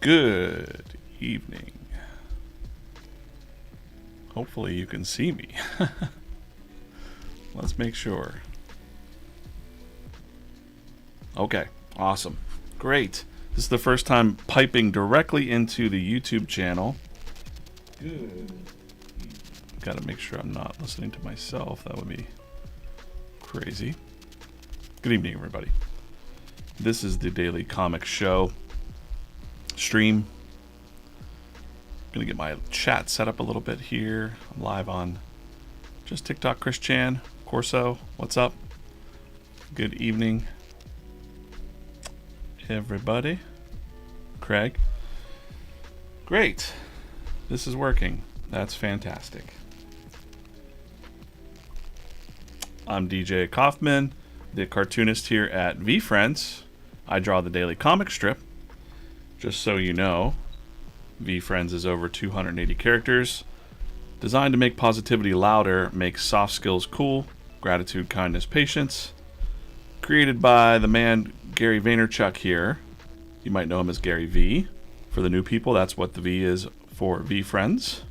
Good evening. Hopefully you can see me. Let's make sure. Okay, awesome. Great. This is the first time piping directly into the YouTube channel. Good. Gotta make sure I'm not listening to myself. That would be crazy. Good evening, everybody. This is the Daily Comic Show stream. Gonna get my chat set up a little bit here. I'm live on just TikTok. Chris Chan, Corso, what's up? Good evening, everybody. Craig. Great. This is working. That's fantastic. I'm DJ Coffman, the cartoonist here at VeeFriends. I draw the daily comic strip. Just so you know, VeeFriends is over 280 characters. Designed to make positivity louder, make soft skills cool, gratitude, kindness, patience. Created by the man Gary Vaynerchuk here. You might know him as Gary V. For the new people, that's what the V is for VeeFriends.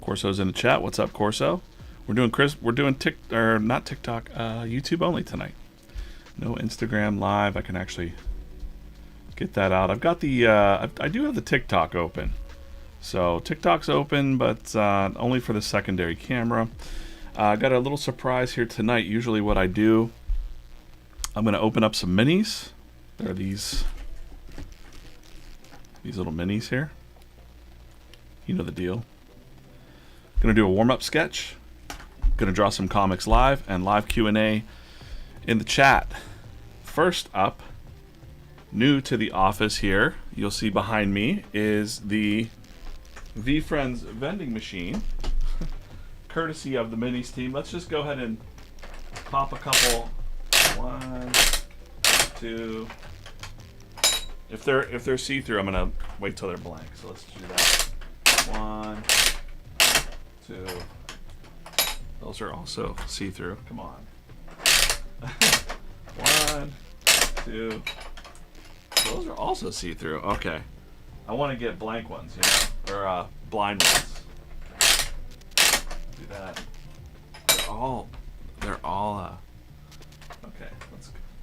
Corso's in the chat. What's up, Corso? We're doing not TikTok, YouTube only tonight. No Instagram live. I can actually get that out. I've got the I do have the TikTok open. So TikTok's open, but only for the secondary camera. I got a little surprise here tonight. Usually what I do, I'm going to open up some minis. There are these little minis here. You know the deal. Going to do a warm-up sketch. Going to draw some comics live and live Q&A in the chat. First up, new to the office here, you'll see behind me is the VeeFriends vending machine, courtesy of the minis team. Let's just go ahead and pop a couple. 1, 2. If they're see-through, I'm gonna wait till they're blank. So let's do that. 1, 2. Those are also see-through. Come on. 1, 2. Those are also see-through. Okay. I want to get blank ones, you know, or blind ones. Do that. They're all. Okay.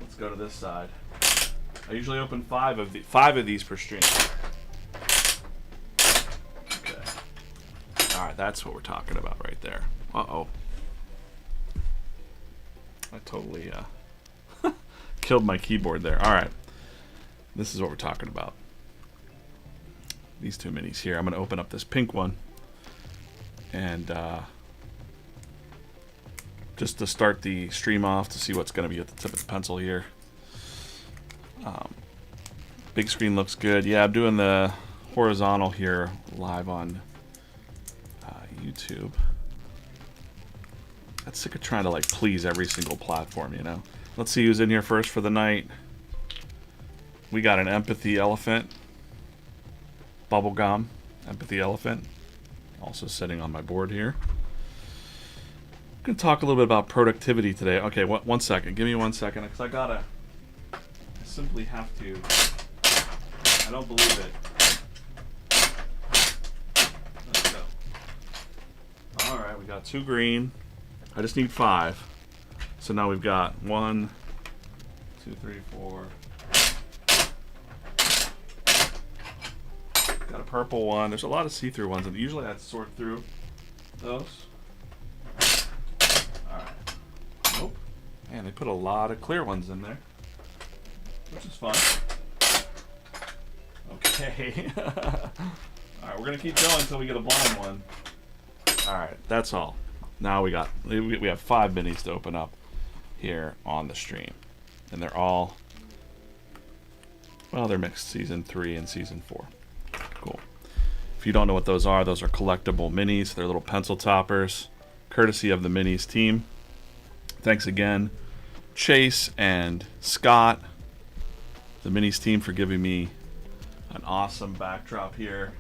Let's go to this side. I usually open 5 of these per stream. Okay. All right, that's what we're talking about right there. Uh-oh. I totally killed my keyboard there. All right. This is what we're talking about. These 2 minis here. I'm going to open up this pink one. And just to start the stream off to see what's going to be at the tip of the pencil here. Big screen looks good. Yeah, I'm doing the horizontal here live on YouTube. I'm sick of trying to like please every single platform, you know. Let's see who's in here first for the night. We got an empathy elephant. Bubblegum empathy elephant. Also sitting on my board here. I'm going to talk a little bit about productivity today. Okay, one second. Give me 1 second, because I simply have to. I don't believe it. Let's go. Alright, we got 2 green. I just need 5. So now we've got 1, 2, 3, 4. Got a purple one. There's a lot of see-through ones, and usually I'd sort through those. Alright. Nope. Man, they put a lot of clear ones in there, which is fun. Okay. Alright, we're going to keep going until we get a blind one. Alright, that's all. Now we have 5 minis to open up here on the stream. And they're all, well, they're mixed season 3 and season 4. Cool. If you don't know what those are collectible minis. They're little pencil toppers, courtesy of the minis team. Thanks again, Chase and Scott, the minis team, for giving me an awesome backdrop here.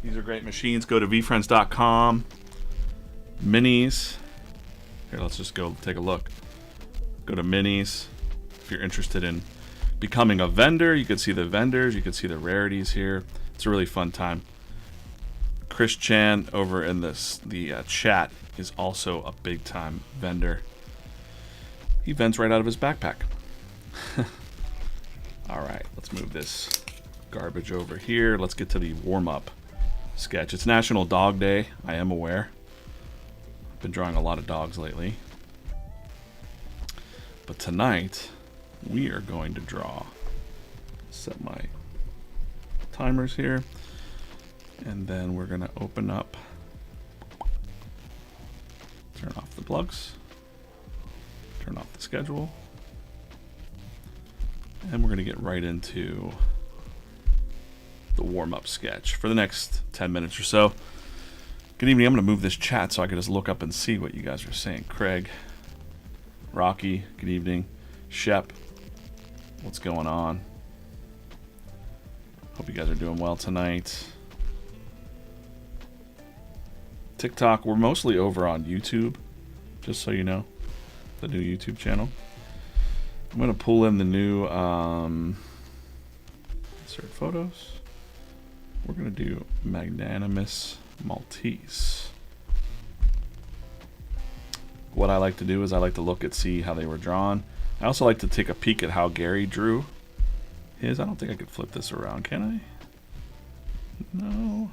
These are great machines. Go to VeeFriends.com. Minis. Here, let's just go take a look. Go to minis if you're interested in becoming a vendor. You can see the vendors. You can see the rarities here. It's a really fun time. Chris Chan over in the chat is also a big time vendor. He vents right out of his backpack. All right, let's move this garbage over here. Let's get to the warm-up sketch. It's National Dog Day. I am aware. I've been drawing a lot of dogs lately. But tonight, we are going to draw. Set my timers here. And then we're going to open up. Turn off the plugs. Turn off the schedule. And we're going to get right into the warm-up sketch for the next 10 minutes or so. Good evening. I'm going to move this chat so I can just look up and see what you guys are saying. Craig, Rocky, good evening. Shep, what's going on? Hope you guys are doing well tonight. TikTok, we're mostly over on YouTube, just so you know, the new YouTube channel. I'm going to pull in the new insert photos. We're going to do Magnanimous Maltese. What I like to do is I like to look at, see how they were drawn. I also like to take a peek at how Gary drew his. I don't think I could flip this around, can I? No.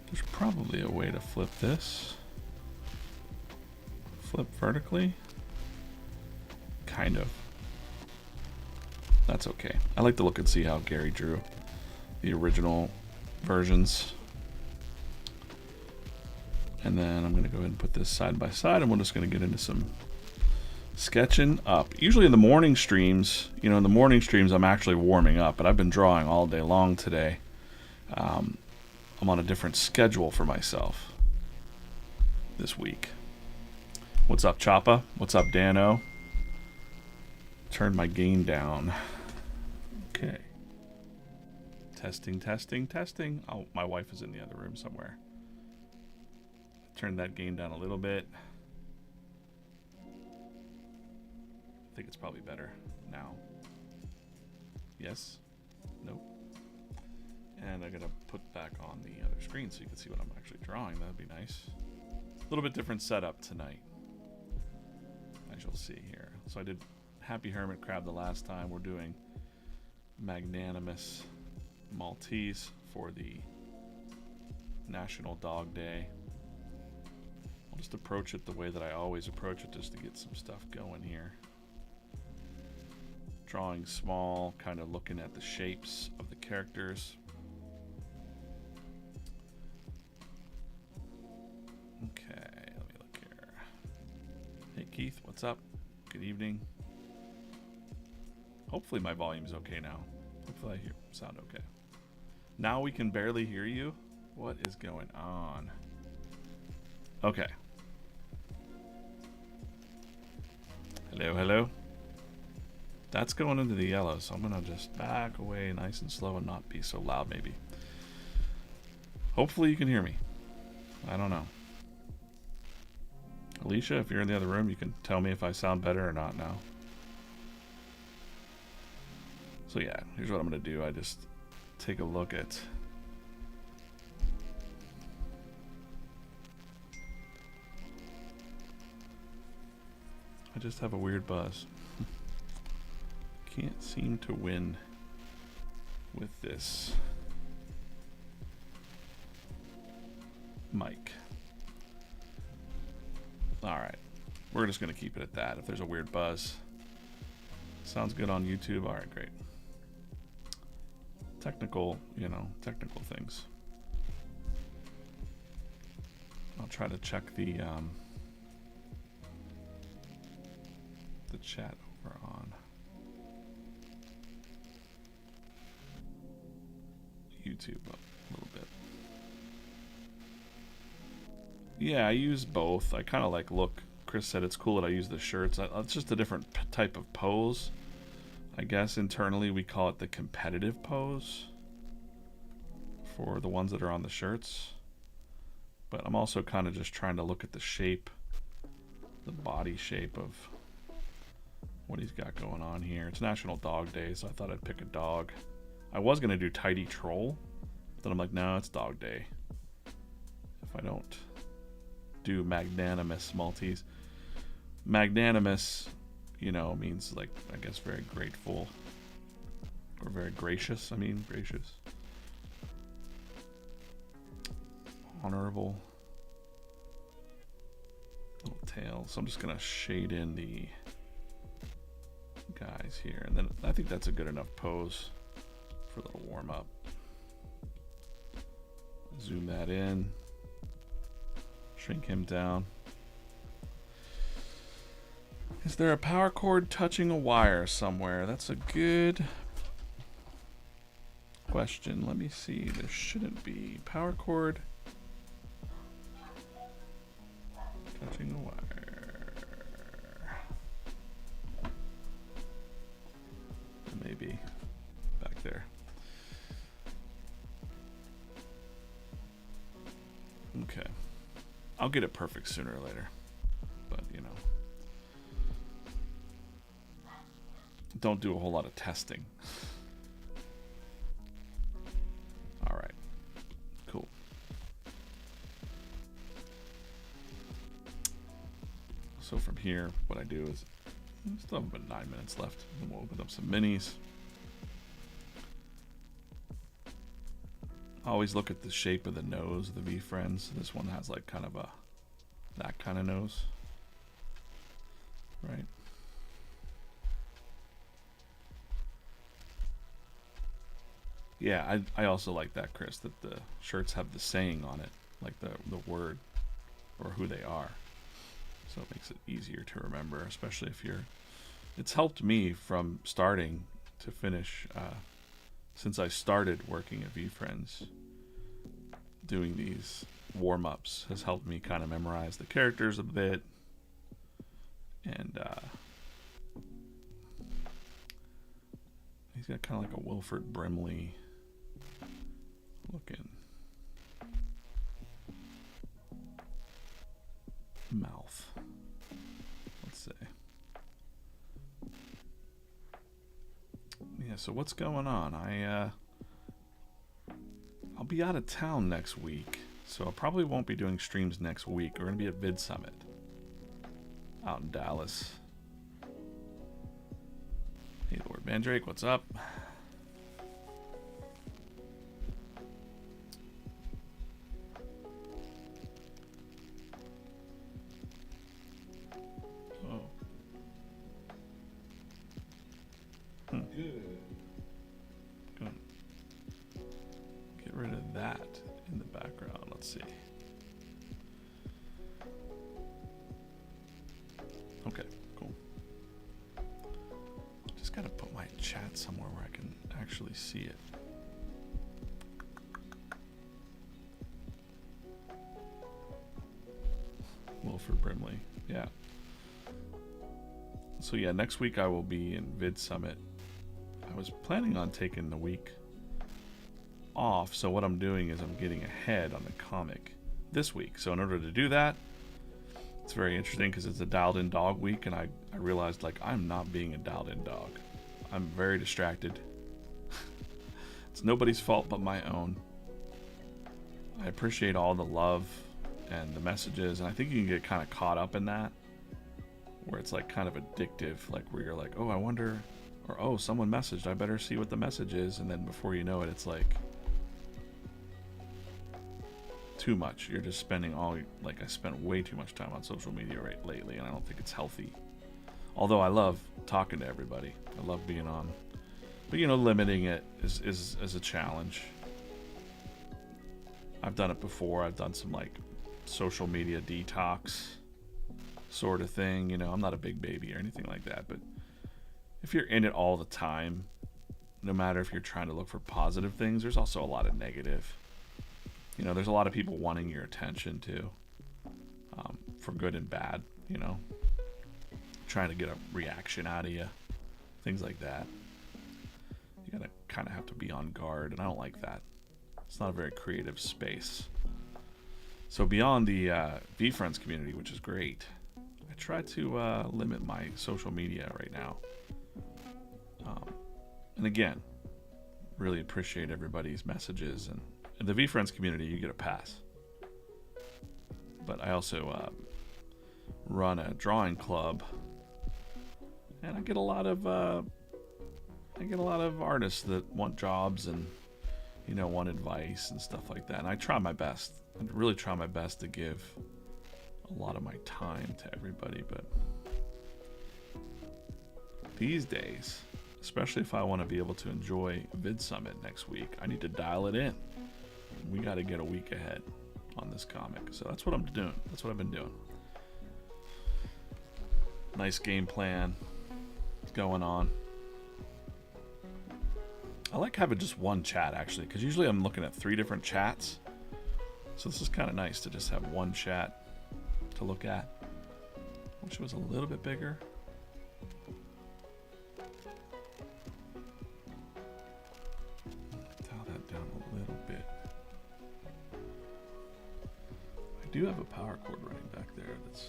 There's probably a way to flip this. Flip vertically. Kind of. That's okay. I like to look and see how Gary drew the original versions. And then I'm going to go ahead and put this side by side, and we're just going to get into some sketching up. Usually in the morning streams, in the morning streams I'm actually warming up, but I've been drawing all day long today. I'm on a different schedule for myself this week. What's up, Choppa? What's up, Dano? Turn my gain down. Okay. Testing, testing, testing. Oh, my wife is in the other room somewhere. Turn that gain down a little bit. I think it's probably better now. Yes? Nope. And I'm gonna put back on the other screen so you can see what I'm actually drawing. That'd be nice. A little bit different setup tonight, as you'll see here. So I did Happy Hermit Crab the last time. We're doing Magnanimous Maltese for the National Dog Day. I'll just approach it the way that I always approach it, just to get some stuff going here. Drawing small, kind of looking at the shapes of the characters. Okay, let me look here. Hey Keith, what's up? Good evening. Hopefully my volume's okay now. Hopefully I sound okay. Now we can barely hear you? What is going on? Okay. Hello, hello. That's going into the yellow, so I'm gonna just back away nice and slow and not be so loud maybe. Hopefully you can hear me. I don't know. Alicia, if you're in the other room, you can tell me if I sound better or not now. So yeah, here's what I'm gonna do. I just take a look at I just have a weird buzz. Can't seem to win with this mic. Alright, we're just going to keep it at that. If there's a weird buzz, sounds good on YouTube. Alright, great. Technical, technical things. I'll try to check the chat over on YouTube a little bit. Yeah, I use both. I kind of look. Chris said it's cool that I use the shirts. It's just a different type of pose. I guess internally we call it the competitive pose for the ones that are on the shirts. But I'm also kind of just trying to look at the shape, the body shape of what he's got going on here. It's National Dog Day, so I thought I'd pick a dog. I was going to do Tidy Troll, then I'm like, no, it's Dog Day. If I don't do Magnanimous Maltese. Magnanimous, you know, means like, I guess very grateful. Or very gracious, I mean, gracious. Honorable. Little tail. So I'm just going to shade in the guys here. And then I think that's a good enough pose for a little warm up. Zoom that in. Shrink him down. Is there a power cord touching a wire somewhere? That's a good question. Let me see. There shouldn't be. Power cord touching a wire. Maybe back there. Okay. I'll get it perfect sooner or later. But, you know. Don't do a whole lot of testing. Alright. Cool. So from here, what I do is, still have about 9 minutes left. Then we'll open up some minis. I always look at the shape of the nose of the VeeFriends. This one has like kind of a, that kind of nose. Right? Yeah, I also like that, Chris, that the shirts have the saying on it, like the word or who they are. So it makes it easier to remember, especially if you're... It's helped me from starting to finish, since I started working at VeeFriends. Doing these warm-ups has helped me kind of memorize the characters a bit. And he's got kind of like a Wilford Brimley looking mouth. Let's see. Yeah, so what's going on? I'll be out of town next week, so I probably won't be doing streams next week. We're going to be at Vid Summit out in Dallas. Hey, Lord Mandrake, what's up? Oh. Good. Good. Get rid of that in the background. Let's see. Okay, cool. Just gotta put my chat somewhere where I can actually see it. Wilford Brimley, yeah. So yeah, next week I will be in Vid Summit. I was planning on taking the week off, so what I'm doing is I'm getting ahead on the comic this week. So in order to do that, it's very interesting because it's a dialed in dog week, and I realized like I'm not being a dialed in dog. I'm very distracted. It's nobody's fault but my own. I appreciate all the love and the messages, and I think you can get kind of caught up in that, where it's like kind of addictive, like where you're like, oh, I wonder, or oh, someone messaged, I better see what the message is, and then before you know it, it's like too much. You're just spending like I spent way too much time on social media lately, and I don't think it's healthy. Although I love talking to everybody, I love being on, but you know, limiting it is a challenge. I've done it before. I've done some like social media detox sort of thing. You know, I'm not a big baby or anything like that, but if you're in it all the time, no matter if you're trying to look for positive things, there's also a lot of negative. You know, there's a lot of people wanting your attention too, for good and bad, you know, trying to get a reaction out of you, things like that. You gotta kind of have to be on guard, and I don't like that. It's not a very creative space. So beyond the VeeFriends community, which is great, I try to limit my social media right now. And again, really appreciate everybody's messages. And in the VeeFriends community, you get a pass. But I also run a drawing club, and I get a lot of artists that want jobs and want advice and stuff like that. And I try my best. I really try my best to give a lot of my time to everybody. But these days, especially if I want to be able to enjoy Vid Summit next week, I need to dial it in. We got to get a week ahead on this comic. So that's what I'm doing. That's what I've been doing. Nice game plan going on. I like having just one chat, actually, because usually I'm looking at 3 different chats. So this is kind of nice to just have one chat to look at. Wish it was a little bit bigger. Dial that down a little bit. I do have a power cord running back there. That's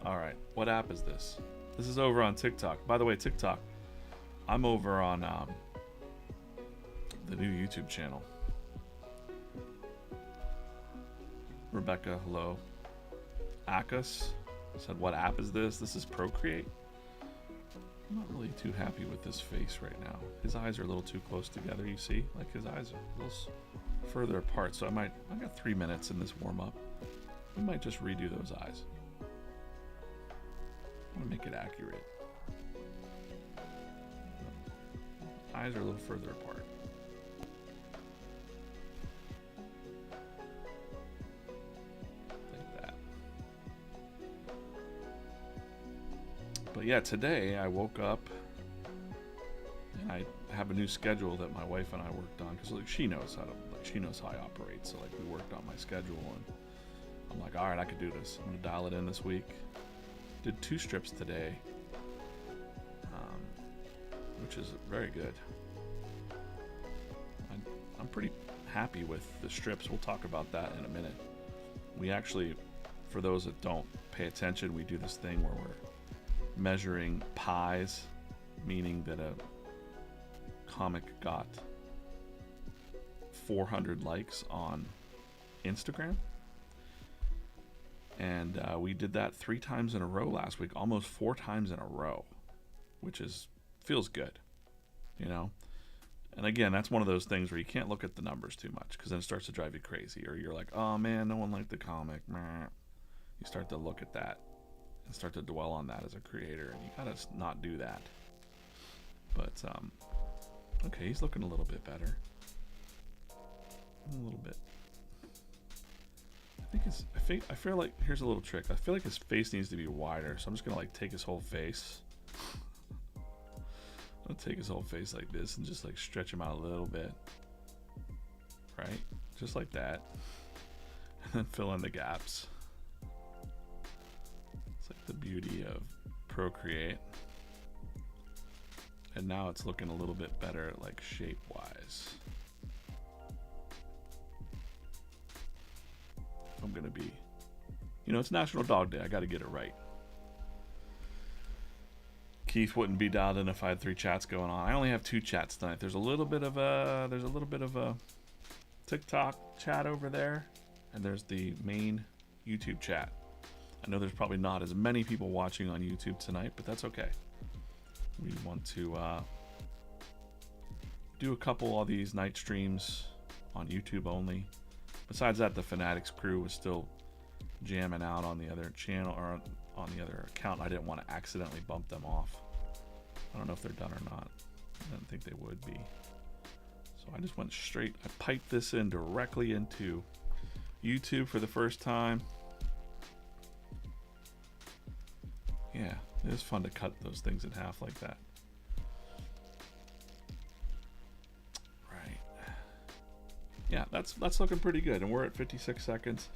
all right. What app is this? This is over on TikTok. By the way, TikTok, I'm over on the new YouTube channel. Rebecca, hello. Akas said, what app is this? This is Procreate. I'm not really too happy with this face right now. His eyes are a little too close together, you see? Like his eyes are a little further apart. So I got 3 minutes in this warm up. We might just redo those eyes. I'm gonna make it accurate. Eyes are a little further apart. Like that. But yeah, today I woke up and I have a new schedule that my wife and I worked on, because she knows how I operate. So we worked on my schedule, and I'm like, all right, I could do this. I'm gonna dial it in this week. Did 2 strips today, which is very good. I'm pretty happy with the strips. We'll talk about that in a minute. We actually, for those that don't pay attention, we do this thing where we're measuring pies, meaning that a comic got 400 likes on Instagram. And we did that 3 times in a row last week, almost 4 times in a row, which feels good, And again, that's one of those things where you can't look at the numbers too much, because then it starts to drive you crazy, or you're like, oh man, no one liked the comic. You start to look at that and start to dwell on that as a creator, and you gotta not do that. But okay, he's looking a little bit better. A little bit. I feel like, here's a little trick. I feel like his face needs to be wider, so I'm just gonna take his whole face. I'm gonna take his whole face like this and just stretch him out a little bit. Right? Just like that. And then fill in the gaps. It's like the beauty of Procreate. And now it's looking a little bit better, shape-wise. I'm gonna be, it's National Dog Day. I gotta get it right. Keith wouldn't be dialed in if I had 3 chats going on. I only have 2 chats tonight. There's a little bit of a TikTok chat over there, and there's the main YouTube chat. I know there's probably not as many people watching on YouTube tonight, but that's okay. We want to do a couple of these night streams on YouTube only. Besides that, the Fanatics crew was still jamming out on the other channel, or on the other account. I didn't want to accidentally bump them off. I don't know if they're done or not. I didn't think they would be. So I just went straight. I piped this in directly into YouTube for the first time. Yeah, it is fun to cut those things in half like that. Right. Yeah, that's looking pretty good, and we're at 56 seconds.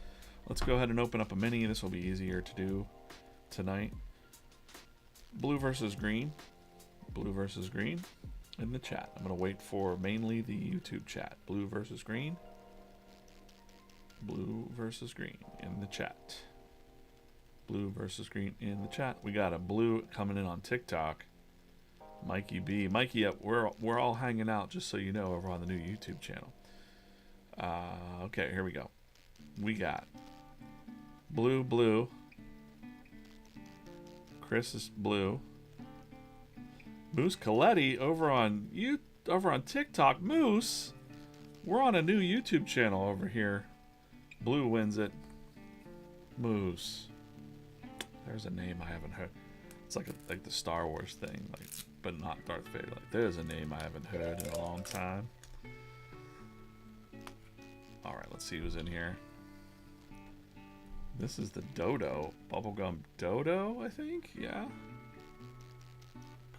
Let's go ahead and open up a mini. This will be easier to do tonight. Blue versus green. Blue versus green in the chat. I'm going to wait for mainly the YouTube chat. Blue versus green. Blue versus green in the chat. Blue blue versus green in the chat. We got a blue coming in on TikTok. Mikey B. Mikey, we're all hanging out, just so you know, over on the new YouTube channel. Okay, here we go. We got blue, blue. Chris is blue. Moose Coletti over on TikTok. Moose, we're on a new YouTube channel over here. Blue wins it. Moose. There's a name I haven't heard. It's like the Star Wars thing, like, but not Darth Vader. Like, there's a name I haven't heard in a long time. All right, let's see who's in here. This is the Dodo. Bubblegum Dodo, I think? Yeah.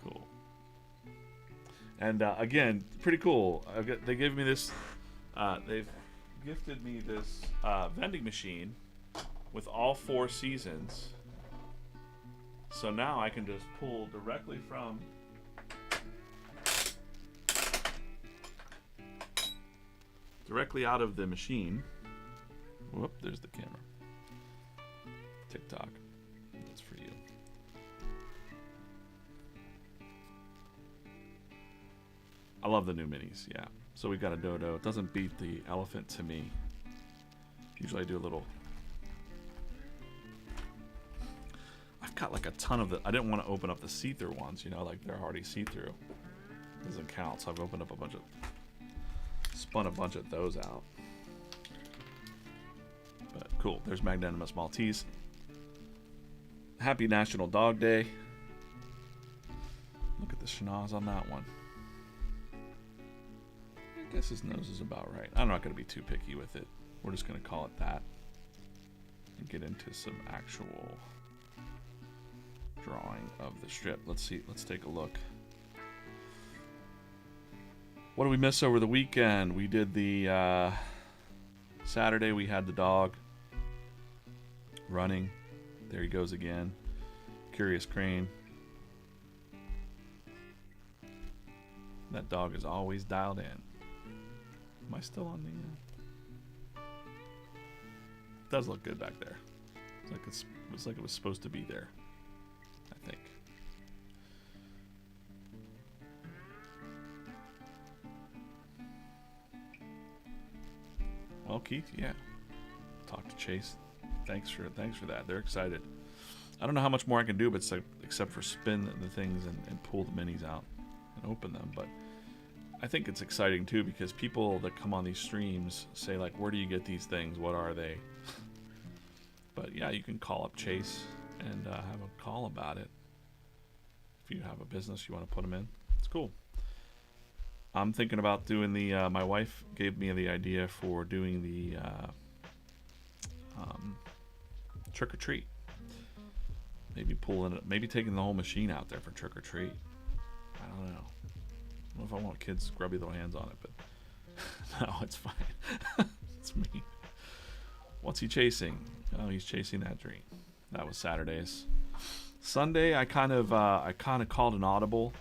Cool. And again, pretty cool. They gave me this, they've gifted me this vending machine with all 4 seasons. So now I can just pull directly out of the machine. Whoop, there's the camera. TikTok. That's for you. I love the new minis, yeah. So we've got a Dodo. It doesn't beat the elephant to me. Usually I do a little... I've got like a ton of the... I didn't want to open up the see-through ones, you know, like they're already see-through. Doesn't count, so I've opened up a bunch of... Spun a bunch of those out. But cool, there's Magnanimous Maltese. Happy National Dog Day. Look at the schnoz on that one. I guess his nose is about right. I'm not going to be too picky with it. We're just going to call it that. And get into some actual drawing of the strip. Let's see. Let's take a look. What did we miss over the weekend? We did the Saturday. We had the dog running. There he goes again. Curious Crane. That dog is always dialed in. Am I still on the... It does look good back there. It's like it was supposed to be there, I think. Well, Keith, yeah. Talk to Chase. Thanks for that. They're excited. I don't know how much more I can do, but except for spin the things and pull the minis out and open them. But I think it's exciting too, because people that come on these streams say like, "Where do you get these things? What are they?" But yeah, you can call up Chase and have a call about it. If you have a business you want to put them in, it's cool. I'm thinking about doing the. My wife gave me the idea for doing the trick or treat. Maybe pulling it. Maybe taking the whole machine out there for trick or treat. I don't know. I don't know if I want kids' grubby little hands on it, but no, it's fine. It's me. What's he chasing? Oh, he's chasing that dream. That was Saturday's. Sunday, I kind of called an audible.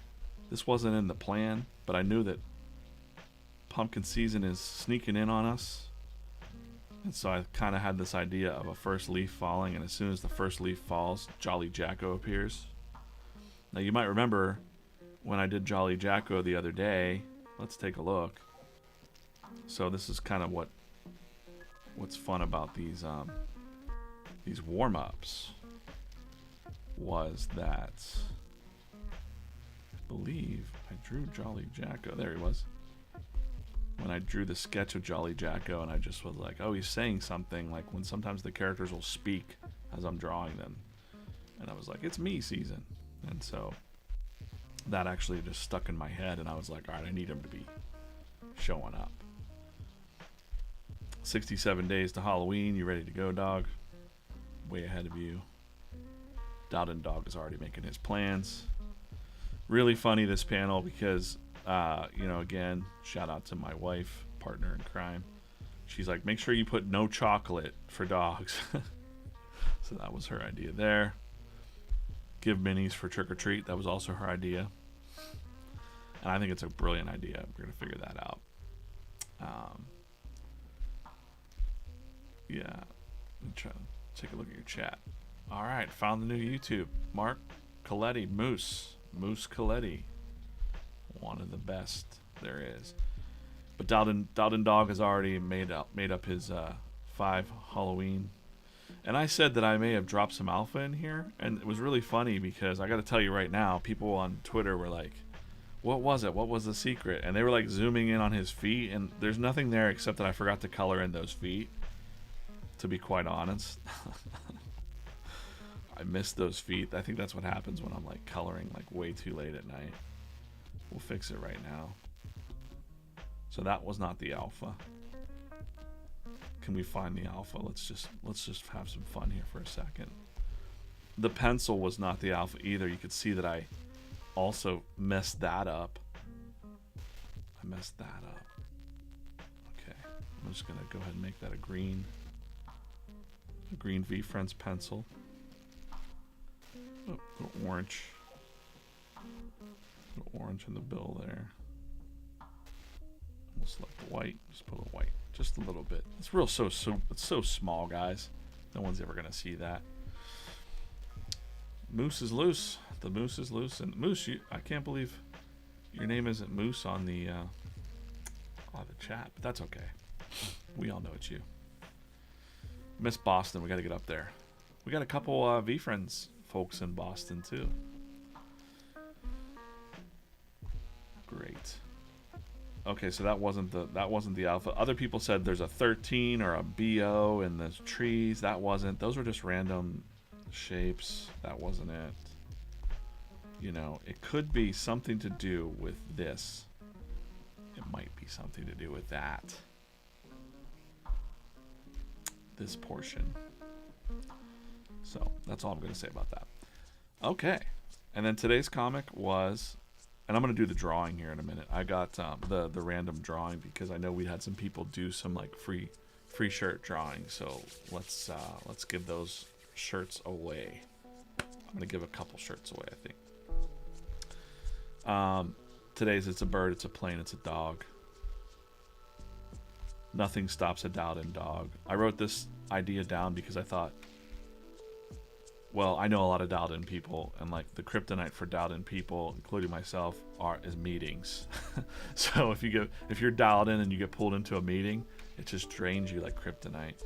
This wasn't in the plan, but I knew that pumpkin season is sneaking in on us. And so I kind of had this idea of a first leaf falling, and as soon as the first leaf falls, Jolly Jacko appears. Now you might remember when I did Jolly Jacko the other day. Let's take a look. So this is kind of what's fun about these warm-ups was that I believe I drew Jolly Jacko. There he was. When I drew the sketch of Jolly Jacko, and I just was like, oh, he's saying something, like when sometimes the characters will speak as I'm drawing them. And I was like, it's me season. And so that actually just stuck in my head, and I was like, all right, I need him to be showing up. 67 days to Halloween. You ready to go, dog? Way ahead of you. Dowden Dog is already making his plans. Really funny, this panel, because again, shout out to my wife, partner in crime. She's like, make sure you put no chocolate for dogs. So that was her idea there. Give minis for trick or treat. That was also her idea. And I think it's a brilliant idea. We're going to figure that out. Yeah. Let me try to take a look at your chat. All right, found the new YouTube. Mark Coletti, Moose Coletti, one of the best there is. But Dowden Dog has already made up his 5 Halloween. And I said that I may have dropped some alpha in here, and it was really funny because I got to tell you right now, people on Twitter were like, "What was it? What was the secret?" And they were like zooming in on his feet, and there's nothing there except that I forgot to color in those feet. To be quite honest, I missed those feet. I think that's what happens when I'm like coloring like way too late at night. We'll fix it right now. So that was not the alpha. Can we find the alpha? Let's just have some fun here for a second. The pencil was not the alpha either. You could see that I also messed that up. I messed that up. Okay, I'm just gonna go ahead and make that a green VeeFriends pencil. Oh, little orange. Little orange in the bill there. We'll select the white. Just put a white, just a little bit. It's real it's so small, guys. No one's ever gonna see that. Moose is loose. The moose is loose, and Moose, I can't believe your name isn't Moose on the chat, but that's okay. We all know it's you. Miss Boston. We got to get up there. We got a couple VeeFriends folks in Boston too. Great. Okay, so that wasn't the alpha. Other people said there's a 13 or a BO in the trees. That wasn't. Those were just random shapes. That wasn't it. You know, it could be something to do with this. It might be something to do with that. This portion. So that's all I'm going to say about that. Okay, and then today's comic was, and I'm going to do the drawing here in a minute. I got the random drawing because I know we had some people do some like free shirt drawing. So let's give those shirts away. I'm going to give a couple shirts away, I think. Today's it's a bird, it's a plane, it's a dog. Nothing stops a Dowden dog. I wrote this idea down because I thought, well, I know a lot of Dowden people, and like the kryptonite for Dowden people, including myself, is meetings. So if you're Dowden and you get pulled into a meeting, it just drains you like kryptonite.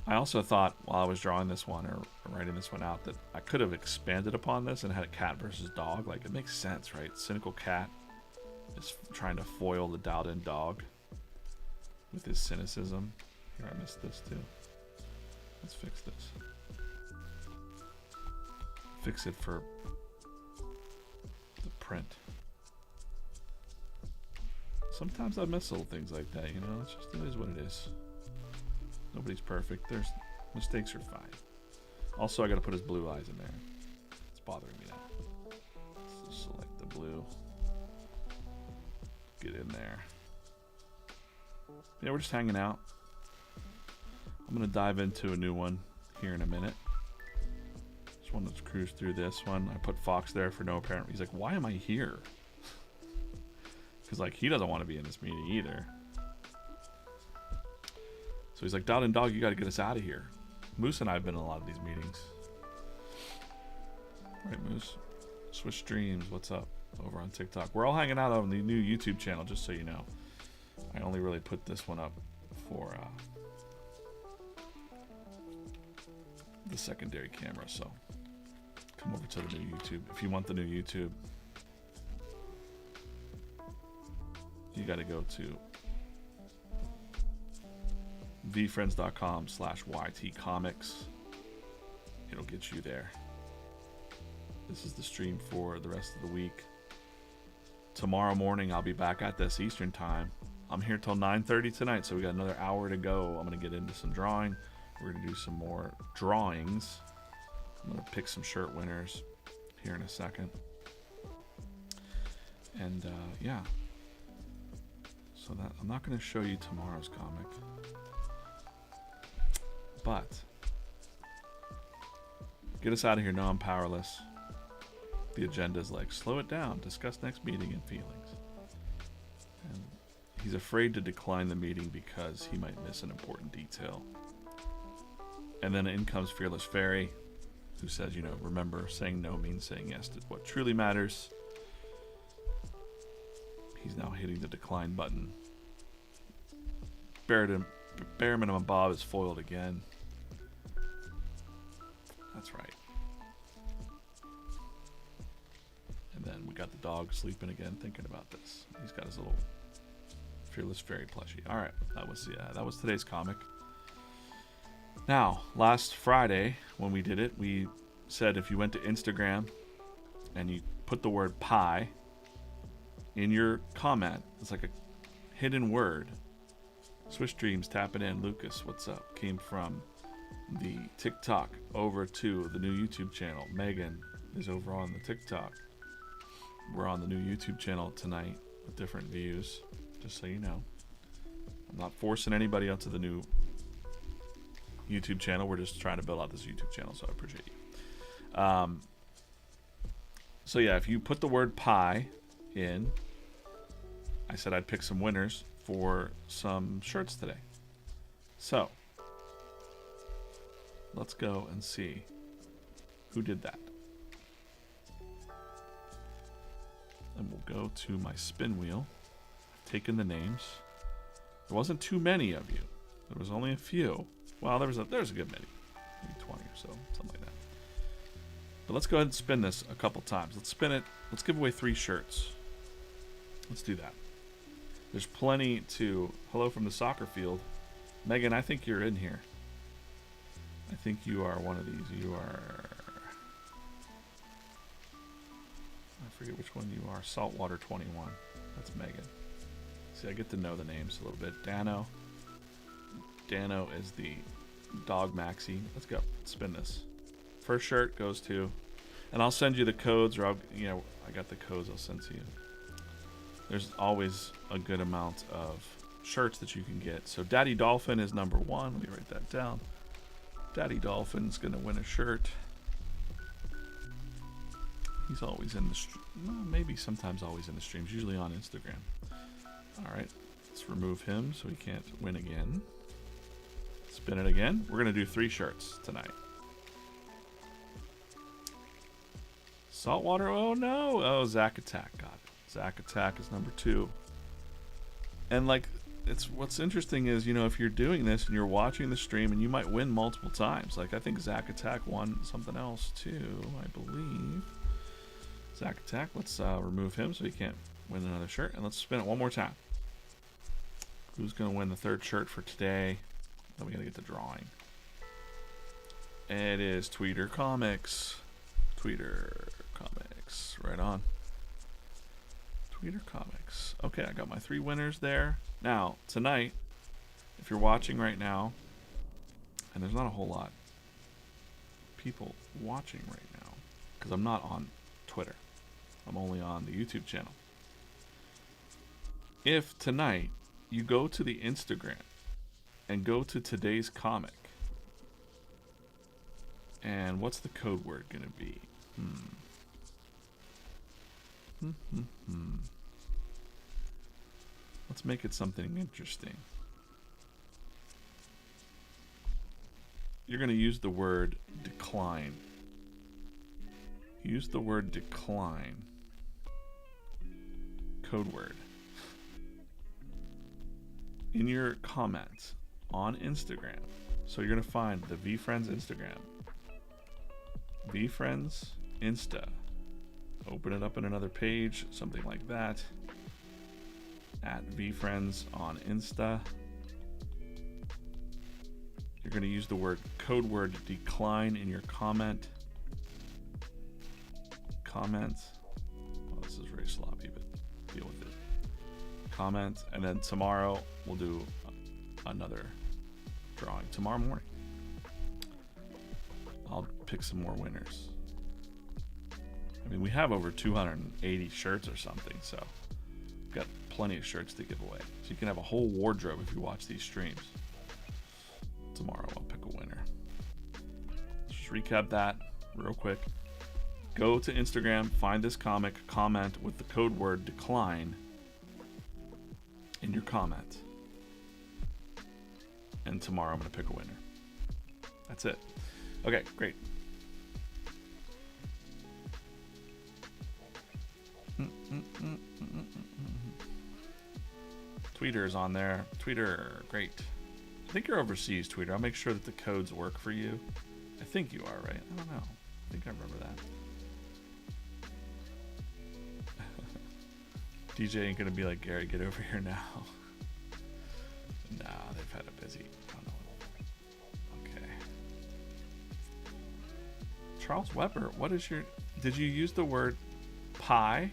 I also thought while I was drawing this one or writing this one out that I could have expanded upon this and had a cat versus dog. Like, it makes sense, right? Cynical cat is trying to foil the Dowden dog with his cynicism. Here, I missed this too. Let's fix this. Fix it for the print. Sometimes I miss little things like that, you know? It is what it is. Nobody's perfect. Mistakes are fine. Also, I gotta put his blue eyes in there. It's bothering me now. Let's select the blue. Get in there. Yeah, we're just hanging out. I'm gonna dive into a new one here in a minute. Just wanted to cruise through this one. I put Fox there for no apparent reason. He's like, why am I here? Because like he doesn't want to be in this meeting either. So he's like, Dowden dog, you got to get us out of here. Moose and I have been in a lot of these meetings. All right, Moose. Swish Streams, what's up? Over on TikTok. We're all hanging out on the new YouTube channel, just so you know. I only really put this one up for the secondary camera, so come over to the new YouTube. If you want the new YouTube, you got to go to VeeFriends.com/YTComics. It'll get you there. This is the stream for the rest of the week. Tomorrow morning I'll be back at this Eastern time. I'm here till 9:30 tonight, so we got another hour to go. I'm going to get into some drawing. We're going to do some more drawings. I'm going to pick some shirt winners here in a second. And yeah. So that I'm not going to show you tomorrow's comic. But get us out of here. No, I'm powerless. The agenda's like, slow it down, discuss next meeting and feelings. And he's afraid to decline the meeting because he might miss an important detail. And then in comes Fearless Fairy, who says, you know, remember, saying no means saying yes to what truly matters. He's now hitting the decline button. Bare Minimum Bob is foiled again. That's right. And then we got the dog sleeping again, thinking about this. He's got his little Fearless Fairy plushie. All right, that was today's comic. Now, last Friday when we did it, we said if you went to Instagram and you put the word pie in your comment, it's like a hidden word. Swish Dreams, tap it in. Lucas, what's up? Came from the TikTok over to the new YouTube channel. Megan is over on the TikTok. We're on the new YouTube channel tonight with different views, just so you know. I'm not forcing anybody onto the new YouTube channel. We're just trying to build out this YouTube channel, so I appreciate you. So yeah, if you put the word pie in, I said I'd pick some winners for some shirts today. So let's go and see who did that. And we'll go to my spin wheel. I've taken the names. There wasn't too many of you. There was only a few. Well, there's a good many. Maybe 20 or so, something like that. But let's go ahead and spin this a couple times. Let's spin it. Let's give away 3 shirts. Let's do that. There's plenty to... Hello from the soccer field. Megan, I think you're in here. I think you are one of these. You are... I forget which one you are. Saltwater 21. That's Megan. See, I get to know the names a little bit. Dano. Dano is the dog Maxi. Let's go. Let's spin this. First shirt goes to... And I'll send you the codes, or I got the codes I'll send to you. There's always a good amount of shirts that you can get. So Daddy Dolphin is number 1. Let me write that down. Daddy Dolphin's going to win a shirt. He's always in the stream. Well, maybe sometimes always in the streams. Usually on Instagram. Alright. Let's remove him so he can't win again. Spin it again. We're going to do 3 shirts tonight. Saltwater. Oh no. Oh, Zack Attack. Got it. Zack Attack is number 2. And like, what's interesting is, you know, if you're doing this and you're watching the stream and you might win multiple times. Like, I think Zack Attack won something else too, I believe. Zack Attack, let's remove him so he can't win another shirt. And let's spin it one more time. Who's going to win the 3rd shirt for today? Then we got to get the drawing. It is Tweeter Comics. Tweeter Comics. Right on. Tweeter Comics. Okay, I got my 3 winners there. Now, tonight, if you're watching right now, and there's not a whole lot of people watching right now, because I'm not on Twitter. I'm only on the YouTube channel. If tonight you go to the Instagram and go to today's comic, and what's the code word going to be? Let's make it something interesting. You're going to use the word decline. Use the word decline. Code word. In your comments on Instagram. So you're going to find the VeeFriends Instagram. VeeFriends Insta. Open it up in another page, something like that. At VeeFriends on Insta. You're going to use the code word decline in your comment. Comment. Well, this is very sloppy, but deal with it. Comment, and then tomorrow we'll do another drawing. Tomorrow morning, I'll pick some more winners. I mean, we have over 280 shirts or something, so we've got plenty of shirts to give away. So you can have a whole wardrobe if you watch these streams. Tomorrow I'll pick a winner. Let's just recap that real quick. Go to Instagram, find this comic, comment with the code word decline in your comment. And tomorrow I'm going to pick a winner. That's it. Okay, great. Tweeter is on there. Tweeter, great. I think you're overseas, Tweeter. I'll make sure that the codes work for you. I think you are, right? I don't know. I think I remember that. DJ ain't gonna be like, Gary, get over here now. Nah, they've had a busy. I don't know. Okay. Charles Weber, what is your... Did you use the word pie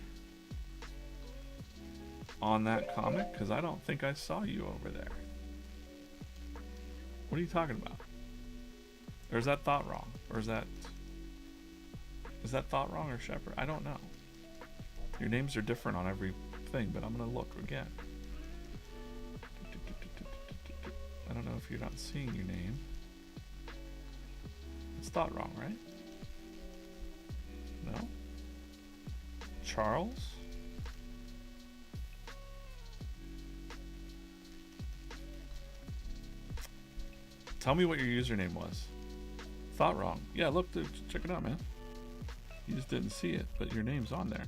on that comic? Because I don't think I saw you over there. What are you talking about? Or is that thought wrong? Or is that thought wrong or Shepherd? I don't know. Your names are different on every thing, but I'm gonna look again. I don't know if you're not seeing your name. It's thought wrong, right? No? Charles? Tell me what your username was. Thought wrong. Yeah, look, check it out, man. You just didn't see it, but your name's on there.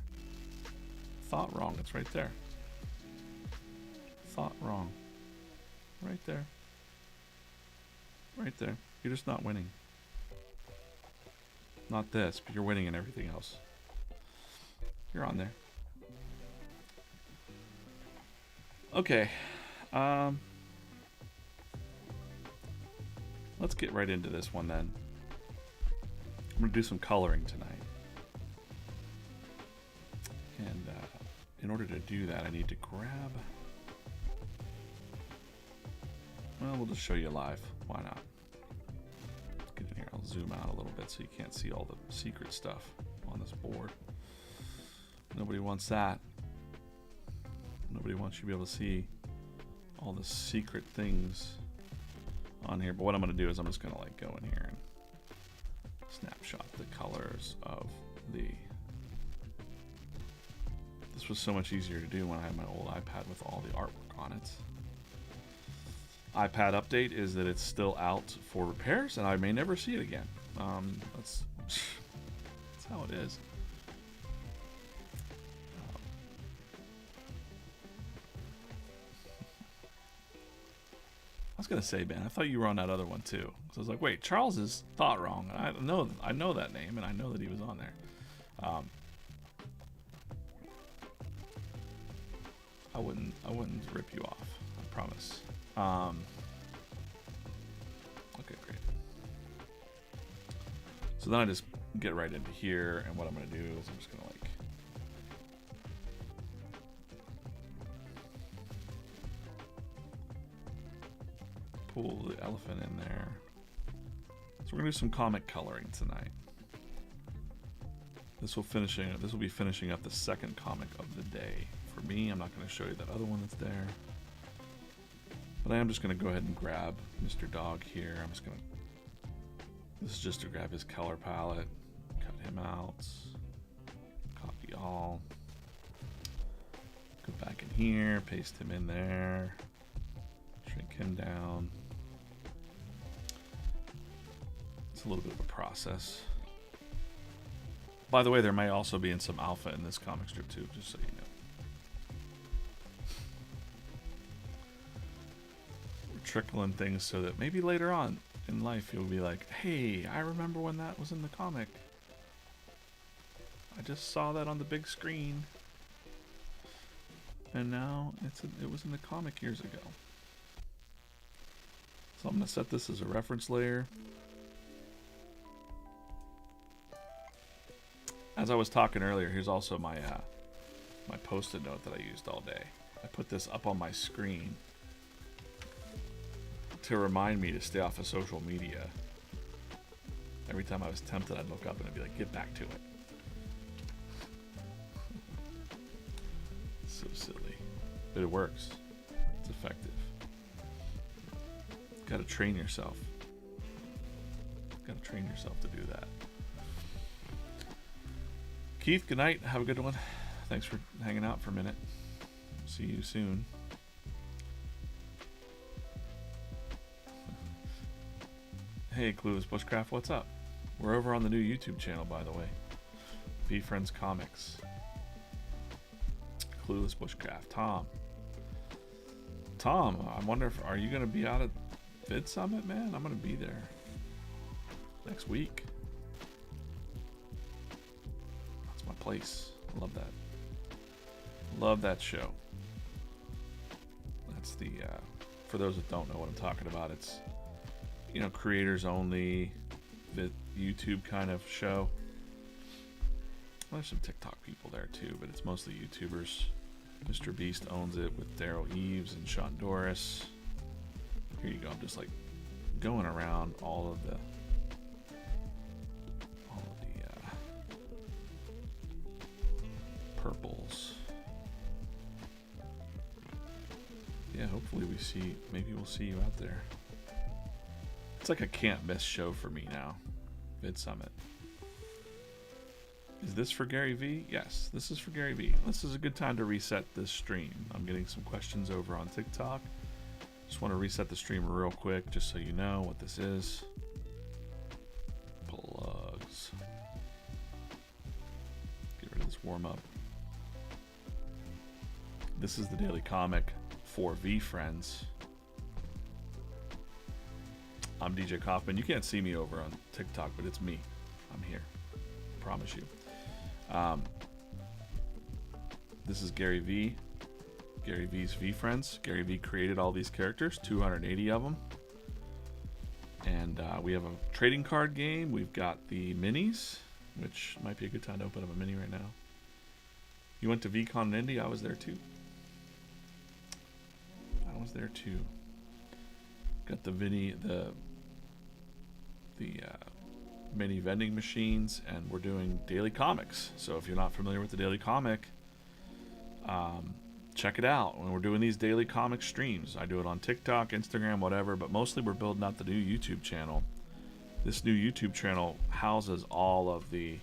Thought wrong. It's right there. Thought wrong. Right there. Right there. You're just not winning. Not this, but you're winning in everything else. You're on there. Okay. Let's get right into this one then. I'm going to do some coloring tonight. And in order to do that, I need to grab... Well, we'll just show you live. Why not? Let's get in here. I'll zoom out a little bit so you can't see all the secret stuff on this board. Nobody wants that. Nobody wants you to be able to see all the secret things on here. But what I'm going to do is I'm just going to like go in here and snapshot the colors of the... This was so much easier to do when I had my old iPad with all the artwork on it. iPad update is that it's still out for repairs and I may never see it again. That's how it is. I was gonna say, Ben, I thought you were on that other one too. So I was like, wait, Charles is thought wrong. And I know that name, and I know that he was on there. I wouldn't rip you off. I promise. Okay, great. So then I just get right into here, and what I'm gonna do is I'm just gonna like pull the elephant in there. So we're gonna do some comic coloring tonight. This will be finishing up the second comic of the day. For me, I'm not gonna show you that other one that's there. But I am just gonna go ahead and grab Mr. Dog here. This is just to grab his color palette, cut him out, copy all, go back in here, paste him in there, shrink him down. It's a little bit of a process. By the way, there may also be some alpha in this comic strip too, just so you know. We're trickling things so that maybe later on in life you'll be like, hey, I remember when that was in the comic. I just saw that on the big screen. And now it was in the comic years ago. So I'm going to set this as a reference layer. As I was talking earlier, here's also my my post-it note that I used all day. I put this up on my screen to remind me to stay off of social media. Every time I was tempted, I'd look up and I'd be like, get back to it. So silly. But it works. It's effective. Gotta train yourself. Gotta train yourself to do that. Keith, good night. Have a good one. Thanks for hanging out for a minute. See you soon. Hey, Clueless Bushcraft, what's up? We're over on the new YouTube channel, by the way. VeeFriends Comics. Clueless Bushcraft. Tom, I wonder if, are you going to be out at Vid Summit, man? I'm going to be there next week. That's my place. I love that. Love that show. That's the, for those that don't know what I'm talking about, it's, you know, creators only, YouTube kind of show. Well, there's some TikTok people there too, but it's mostly YouTubers. Mr. Beast owns it with Daryl Eves and Sean Doris. Here you go. I'm just like going around all of the purples. Yeah, hopefully we see, maybe we'll see you out there. It's like a can't miss show for me now. Vid Summit. Is this for Gary V? Yes, this is for Gary V. This is a good time to reset this stream. I'm getting some questions over on TikTok. Just want to reset the stream real quick, just so you know what this is. Plugs. Get rid of this warm up. This is the daily comic for VeeFriends. I'm DJ Coffman. You can't see me over on TikTok, but it's me. I'm here. Promise you. This is Gary V. Gary V's VeeFriends. Gary V created all these characters, 280 of them. And we have a trading card game. We've got the minis, which might be a good time to open up a mini right now. You went to VCon in Indy. I was there too. Got the mini vending machines, and we're doing daily comics. So if you're not familiar with the daily comic, check it out. When we're doing these daily comic streams, I do it on TikTok, Instagram, whatever, but mostly we're building out the new YouTube channel. This new YouTube channel houses all of the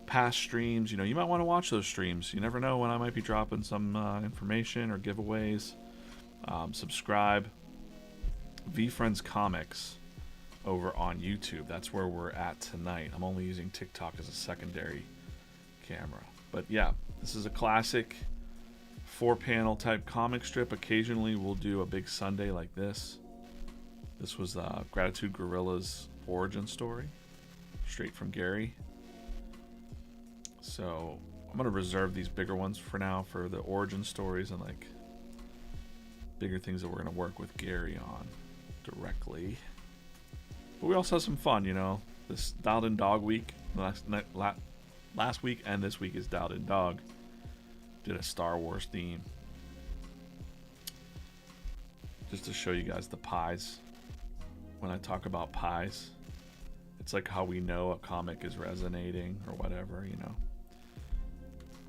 past streams. You know, you might want to watch those streams. You never know when I might be dropping some information or giveaways. Subscribe. VeeFriends Comics over on YouTube. That's where we're at tonight. I'm only using TikTok as a secondary camera. But yeah, this is a classic 4-panel type comic strip. Occasionally we'll do a big Sunday like this. This was Gratitude Gorilla's origin story, straight from Gary. So I'm going to reserve these bigger ones for now for the origin stories and like bigger things that we're going to work with Gary on directly. But we also have some fun, you know. This Dialed In Dog week, last week and this week is Dialed In Dog. Did a Star Wars theme. Just to show you guys the pies. When I talk about pies, it's like how we know a comic is resonating or whatever, you know.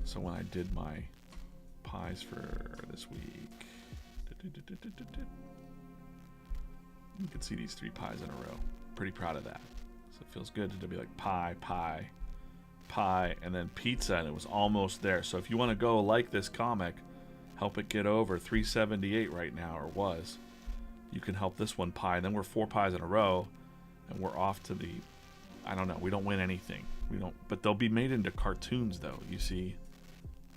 So when I did my pies for this week, you can see these 3 pies in a row. Pretty proud of that. So it feels good to be like pie, pie, pie, and then pizza, and it was almost there. So if you want to go like this comic, help it get over 378 right now, or was, you can help this one pie. And then we're 4 pies in a row, and we're off to the, I don't know, we don't win anything. We don't, but they'll be made into cartoons though. You see,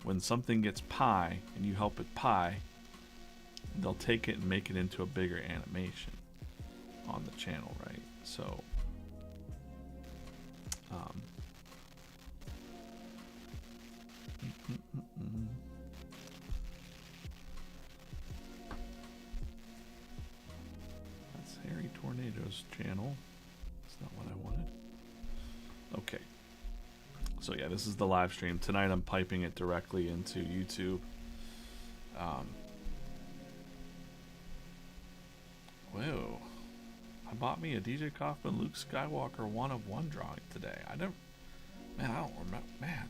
when something gets pie and you help it pie, they'll take it and make it into a bigger animation on the channel, right? So that's Harry Tornado's channel. That's not what I wanted. Okay, so yeah, this is the live stream tonight. I'm piping it directly into YouTube. Whoa, I bought me a DJ Coffman Luke Skywalker 1/1 drawing today. I don't remember, man,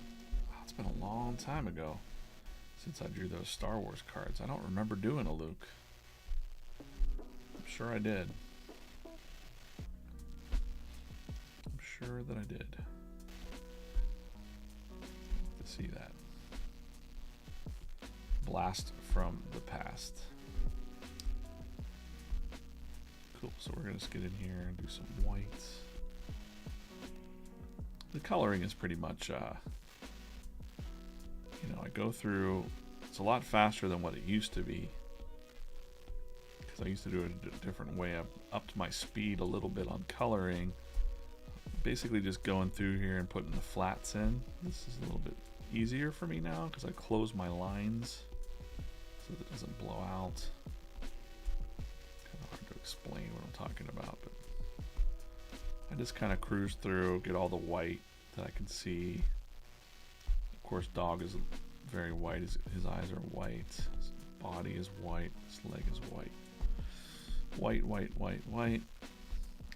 it's been a long time ago since I drew those Star Wars cards. I don't remember doing a Luke. I'm sure I did. I'm sure that I did. To see that. Blast from the past. Cool, so we're gonna just get in here and do some whites. The coloring is pretty much, you know, I go through, it's a lot faster than what it used to be. Because I used to do it a different way. I've upped my speed a little bit on coloring. Basically just going through here and putting the flats in. This is a little bit easier for me now because I close my lines so that it doesn't blow out. Kind of hard to explain what I'm talking about, but I just kind of cruise through, get all the white that I can see. Of course, dog is very white. His eyes are white. His body is white. His leg is white. White, white, white, white.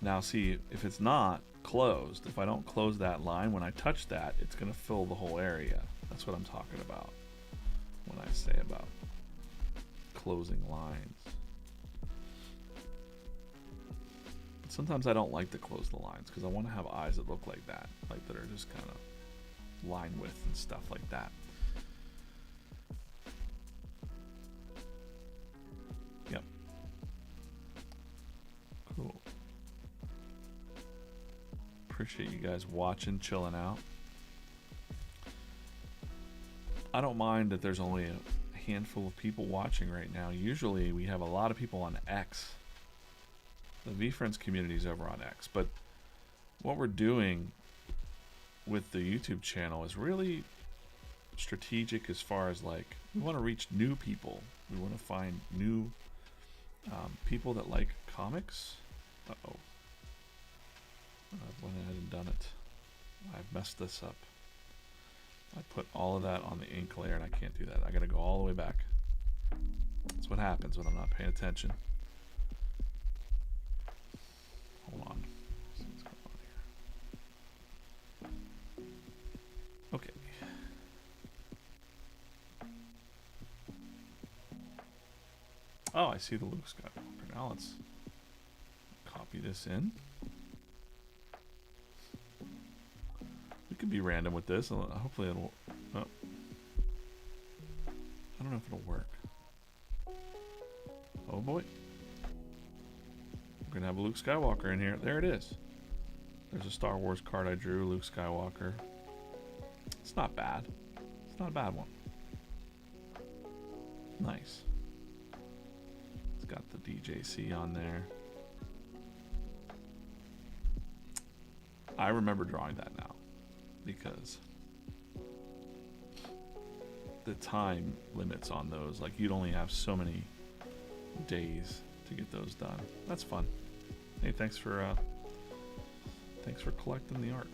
Now see, if it's not closed, if I don't close that line, when I touch that, it's going to fill the whole area. That's what I'm talking about when I say about closing lines. But sometimes I don't like to close the lines because I want to have eyes that look like that, like that are just kind of line width and stuff like that. Yep. Cool. Appreciate you guys watching, chilling out. I don't mind that there's only a handful of people watching right now. Usually we have a lot of people on X. The VeeFriends community is over on X. But what we're doing with the YouTube channel is really strategic as far as like, we want to reach new people. We want to find new people that like comics. Uh-oh. I've went ahead and done it. I've messed this up. I put all of that on the ink layer and I can't do that. I gotta go all the way back. That's what happens when I'm not paying attention. Hold on. Let's see what's going on here. Okay. Oh, I see the Luke Skywalker. Now let's copy this in. We could be random with this. Hopefully it'll... Oh. I don't know if it'll work. Oh boy. We're going to have a Luke Skywalker in here. There it is. There's a Star Wars card I drew. Luke Skywalker. It's not bad. It's not a bad one. Nice. It's got the DJC on there. I remember drawing that now. Because the time limits on those, like you'd only have so many days to get those done. That's fun. Hey, thanks for collecting the art.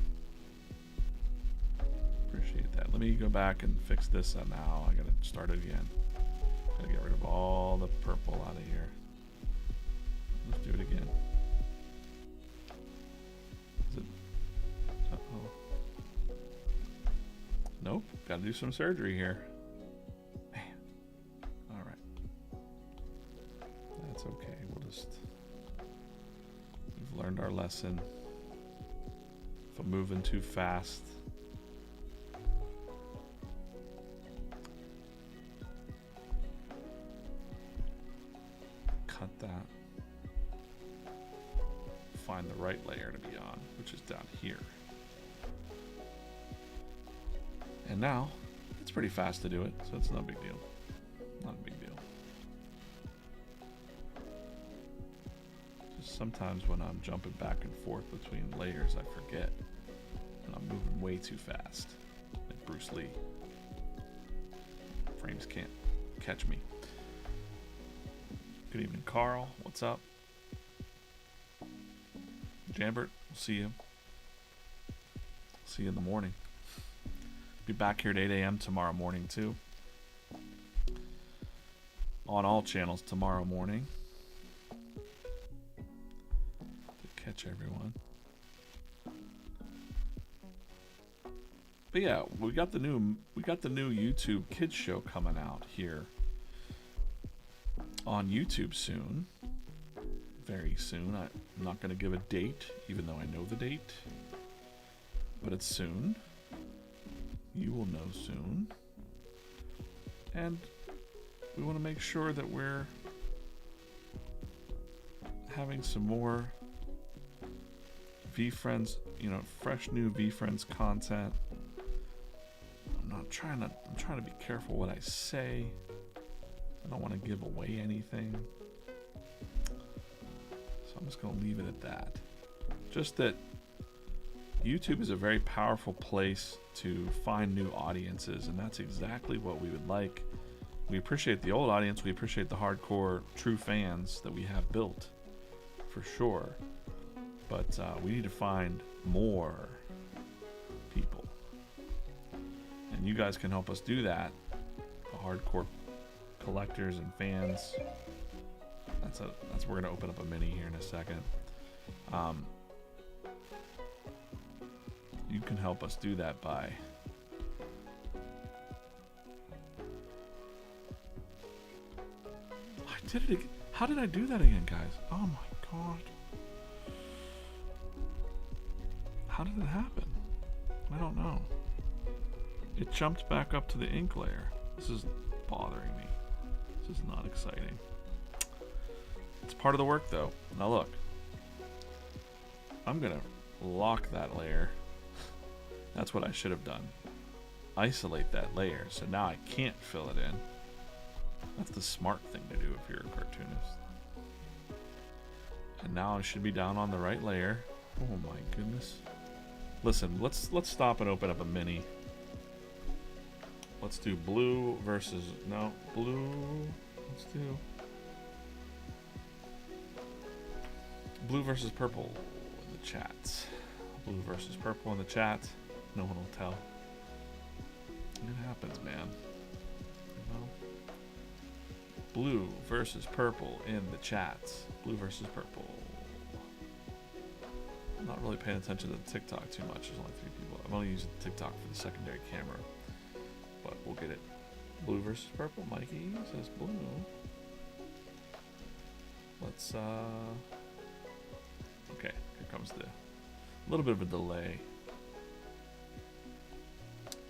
Appreciate that. Let me go back and fix this now. I gotta start it again. Gotta get rid of all the purple out of here. Let's do it again. Is it? Uh-oh. Nope, gotta do some surgery here. Man. Alright. That's okay, we've learned our lesson. If I'm moving too fast, cut that. Find the right layer to be on, which is down here. And now, it's pretty fast to do it, so it's no big deal. Not a big deal. Just sometimes when I'm jumping back and forth between layers, I forget. And I'm moving way too fast. Like Bruce Lee. Frames can't catch me. Good evening, Carl. What's up? Jambert, we'll see you. See you in the morning. Be back here at 8 a.m. tomorrow morning too. On all channels tomorrow morning. To catch everyone. But yeah, we got the new YouTube Kids show coming out here on YouTube soon. Very soon. I'm not going to give a date, even though I know the date. But it's soon. You will know soon. And we want to make sure that we're having some more VeeFriends, you know, fresh new VeeFriends content. I'm trying to be careful what I say. I don't want to give away anything. So I'm just going to leave it at that. Just that YouTube is a very powerful place to find new audiences, and that's exactly what we would like. We appreciate the old audience. We appreciate the hardcore, true fans that we have built, for sure. But we need to find more people. And you guys can help us do that. The hardcore collectors and fans. We're gonna open up a mini here in a second. You can help us do that by I did it again. How did I do that again, guys? Oh my god. How did it happen? I don't know. It jumped back up to the ink layer. This is bothering me. This is not exciting. It's part of the work though. Now look. I'm gonna lock that layer. That's what I should have done. Isolate that layer so now I can't fill it in. That's the smart thing to do if you're a cartoonist. And now I should be down on the right layer. Oh my goodness. Listen, let's stop and open up a mini. Let's do blue versus blue. Let's do blue versus purple in the chat. Blue versus purple in the chat. No one will tell. It happens, man. You know? Blue versus purple in the chat. Blue versus purple. I'm not really paying attention to TikTok too much. There's only 3 people. I'm only using TikTok for the secondary camera. But we'll get it. Blue versus purple. Mikey says blue. Let's okay, here comes the little bit of a delay.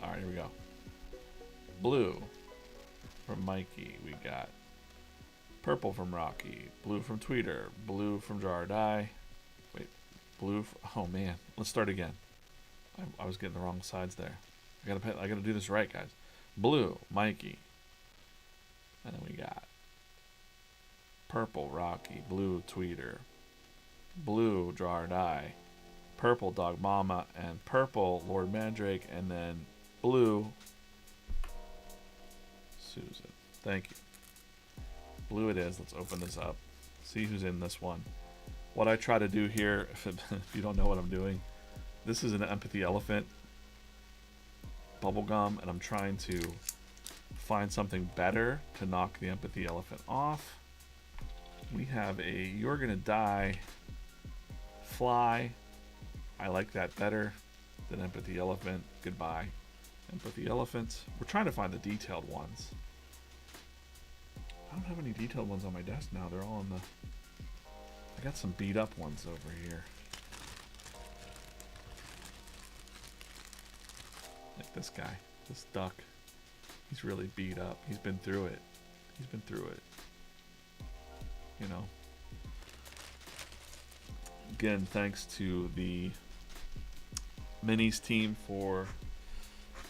Alright, here we go. Blue from Mikey. We got purple from Rocky. Blue from Tweeter. Blue from Jar Die. Wait, blue. Oh man, let's start again. I was getting the wrong sides there. I gotta do this right, guys. Blue, Mikey. And then we got purple, Rocky. Blue, Tweeter. Blue, Jar Die. Purple, Dog Mama. And purple, Lord Mandrake. And then blue, Susan. Thank you. Blue it is. Let's open this up. See who's in this one. What I try to do here, if you don't know what I'm doing, this is an empathy elephant bubblegum, and I'm trying to find something better to knock the empathy elephant off. We have a You're Gonna Die fly. I like that better than empathy elephant. Goodbye, empathy elephant. We're trying to find the detailed ones. I don't have any detailed ones on my desk now. They're all in the... I got some beat up ones over here. Like this guy, this duck. He's really beat up. He's been through it. He's been through it. You know. Again, thanks to the Minis team for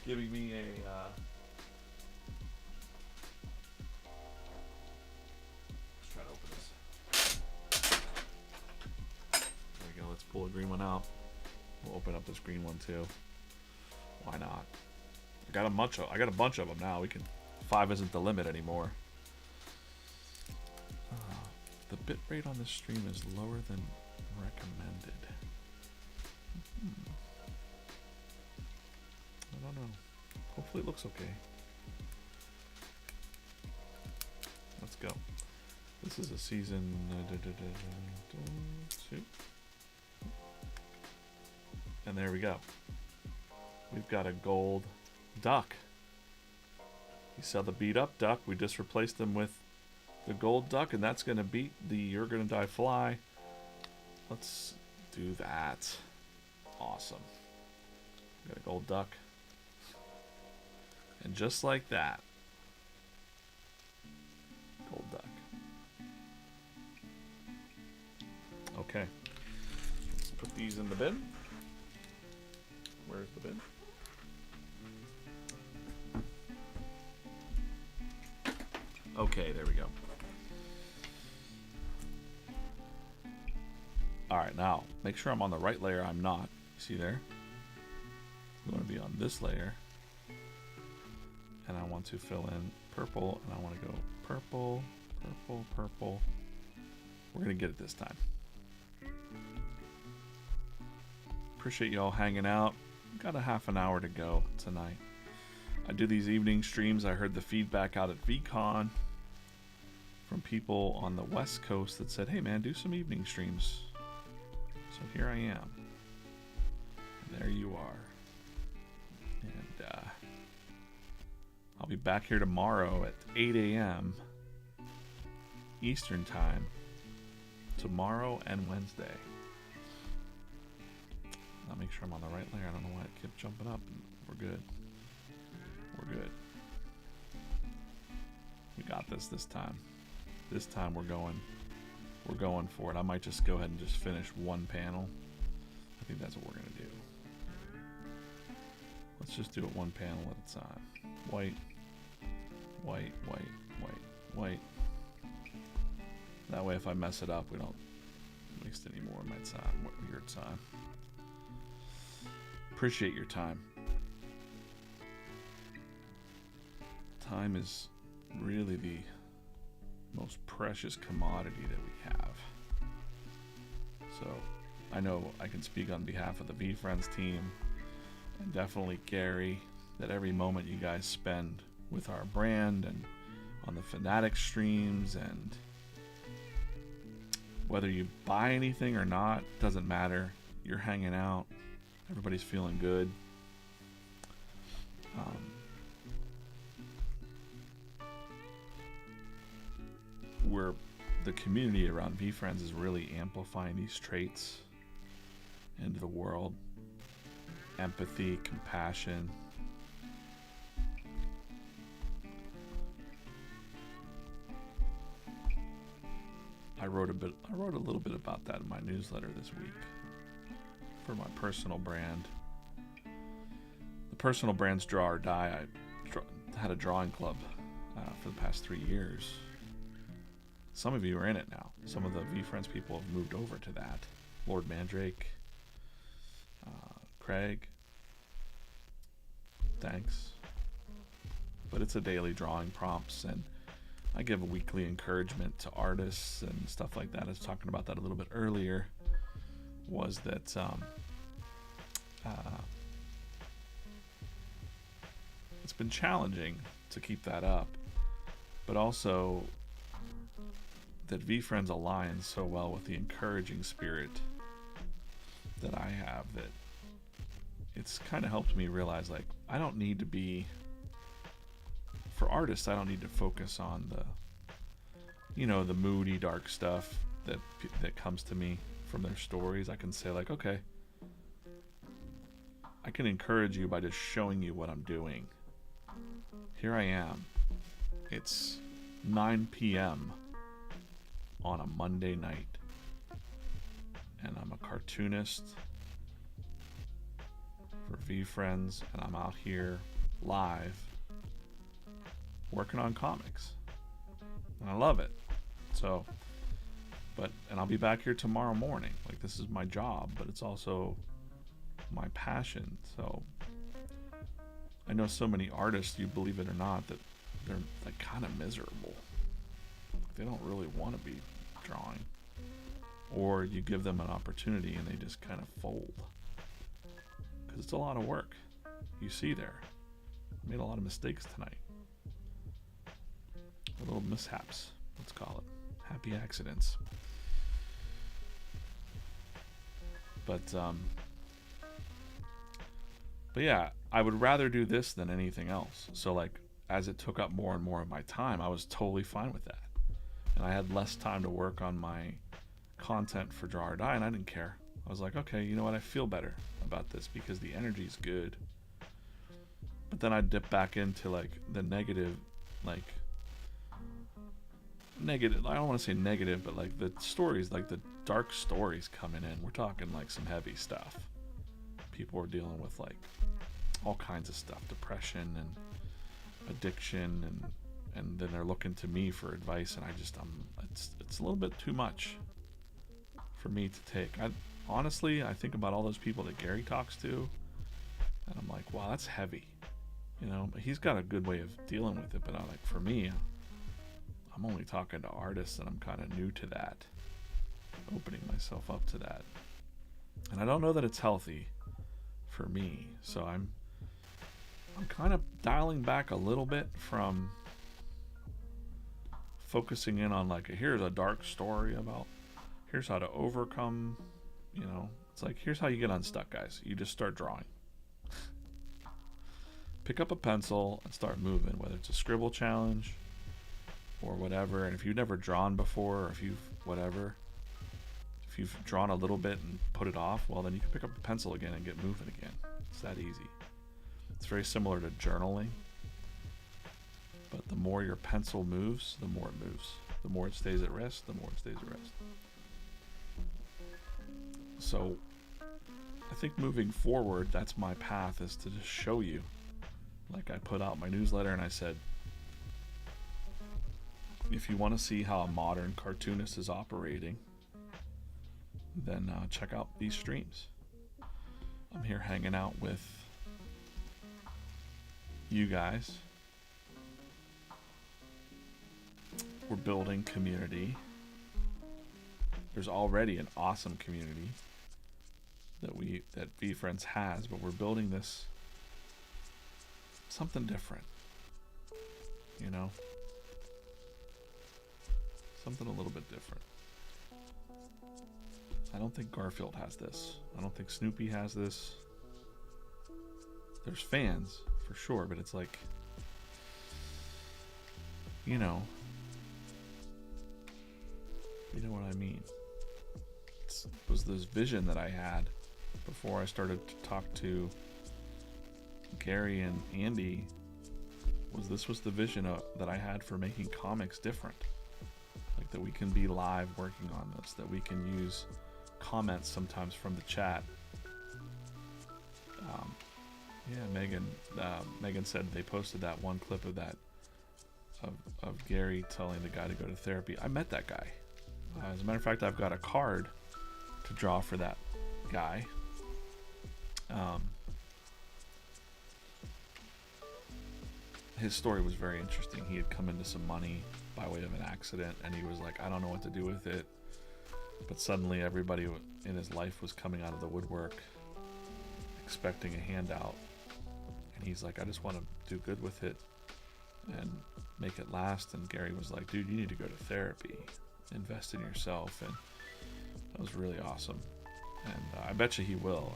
giving me a let's try to open this. There we go. Let's pull a green one out. We'll open up this green one too. Why not? I got a bunch of them now. 5 isn't the limit anymore. The bit rate on this stream is lower than recommended. I don't know. Hopefully it looks okay. Let's go. This is a season 2. And there we go. We've got a gold duck. You saw the beat up duck. We just replaced them with the gold duck, and that's going to beat the You're Gonna Die fly. Let's do that. Awesome. Got a gold duck. And just like that, gold duck. Okay. Let's put these in the bin. Where's the bin? Okay, there we go. Alright, now, make sure I'm on the right layer. I'm not. See there? I'm going to be on this layer. And I want to fill in purple, and I want to go purple, purple, purple. We're going to get it this time. Appreciate y'all hanging out. Got a half an hour to go tonight. I do these evening streams. I heard the feedback out at VCon from people on the West Coast that said, hey man, do some evening streams. So here I am. And there you are. And I'll be back here tomorrow at 8 a.m. Eastern Time. Tomorrow and Wednesday. I'll make sure I'm on the right layer. I don't know why it kept jumping up. We're good. We're good. We got this time. This time we're going for it. I might just go ahead and just finish one panel. I think that's what we're gonna do. Let's just do it one panel at a time. White, white, white, white, white. That way if I mess it up, we don't waste any more of my time, your time. Appreciate your time. Time is really the most precious commodity that we have. So I know I can speak on behalf of the VeeFriends team and definitely Gary, that every moment you guys spend with our brand and on the Fanatic streams, and whether you buy anything or not, doesn't matter. You're hanging out. Everybody's feeling good. The community around VeeFriends is really amplifying these traits into the world. Empathy, compassion. I wrote a little bit about that in my newsletter this week for my personal brand. The personal brand's Draw or Die. I had a drawing club for the past 3 years. Some of you are in it now. Some of the VeeFriends people have moved over to that. Lord Mandrake, Craig, thanks. But it's a daily drawing prompts, and I give a weekly encouragement to artists and stuff like that. I was talking about that a little bit earlier. Was that it's been challenging to keep that up, but also that VeeFriends aligns so well with the encouraging spirit that I have, that it's kind of helped me realize, like, I don't need to be, for artists, I don't need to focus on the moody, dark stuff that comes to me from their stories. I can say, like, okay, I can encourage you by just showing you what I'm doing. Here I am. It's 9 p.m. on a Monday night, and I'm a cartoonist for VeeFriends, and I'm out here live working on comics, and I love it. So, and I'll be back here tomorrow morning. Like, this is my job, but it's also my passion. So I know so many artists, you believe it or not, that they're like kind of miserable. They don't really want to be drawing, or you give them an opportunity and they just kind of fold, because it's a lot of work. You see there, I made a lot of mistakes tonight, little mishaps, let's call it, happy accidents. But yeah, I would rather do this than anything else. So, like, as it took up more and more of my time, I was totally fine with that. And I had less time to work on my content for Draw or Die, and I didn't care. I was like, okay, you know what? I feel better about this because the energy's good. But then I'd dip back into, like, the negative, like, negative. I don't want to say negative, but like the stories, like the dark stories coming in. We're talking like some heavy stuff. People are dealing with like all kinds of stuff, depression and addiction, and then they're looking to me for advice, and it's a little bit too much for me to take. Honestly, I think about all those people that Gary talks to, and I'm like, wow, that's heavy. You know, but he's got a good way of dealing with it, but I'm like, for me, I'm only talking to artists, and I'm kind of new to that, opening myself up to that, and I don't know that it's healthy for me. So I'm kind of dialing back a little bit from focusing in on like, here's a dark story about, here's how to overcome, you know, it's like, here's how you get unstuck, guys. You just start drawing. Pick up a pencil and start moving, whether it's a scribble challenge or whatever. And if you've never drawn before, or if you've drawn a little bit and put it off, well, then you can pick up a pencil again and get moving again. It's that easy. It's very similar to journaling, but the more your pencil moves, the more it moves. The more it stays at rest, the more it stays at rest. So I think moving forward, that's my path, is to just show you. Like, I put out my newsletter and I said, if you want to see how a modern cartoonist is operating, then check out these streams. I'm here hanging out with you guys. We're building community. There's already an awesome community that VeeFriends has, but we're building this something different, you know, something a little bit different. I don't think Garfield has this. I don't think Snoopy has this. There's fans for sure, but it's like, you know what I mean. It was this vision that I had before I started to talk to Gary and Andy. This was the vision that I had for making comics different. Like, that we can be live working on this, that we can use comments sometimes from the chat. Megan said they posted that one clip of that of Gary telling the guy to go to therapy. I met that guy. As a matter of fact, I've got a card to draw for that guy. His story was very interesting. He had come into some money by way of an accident, and he was like, I don't know what to do with it. But suddenly everybody in his life was coming out of the woodwork expecting a handout, and he's like, I just want to do good with it and make it last. And Gary was like, dude, you need to go to therapy, invest in yourself. And that was really awesome, and I bet you he will,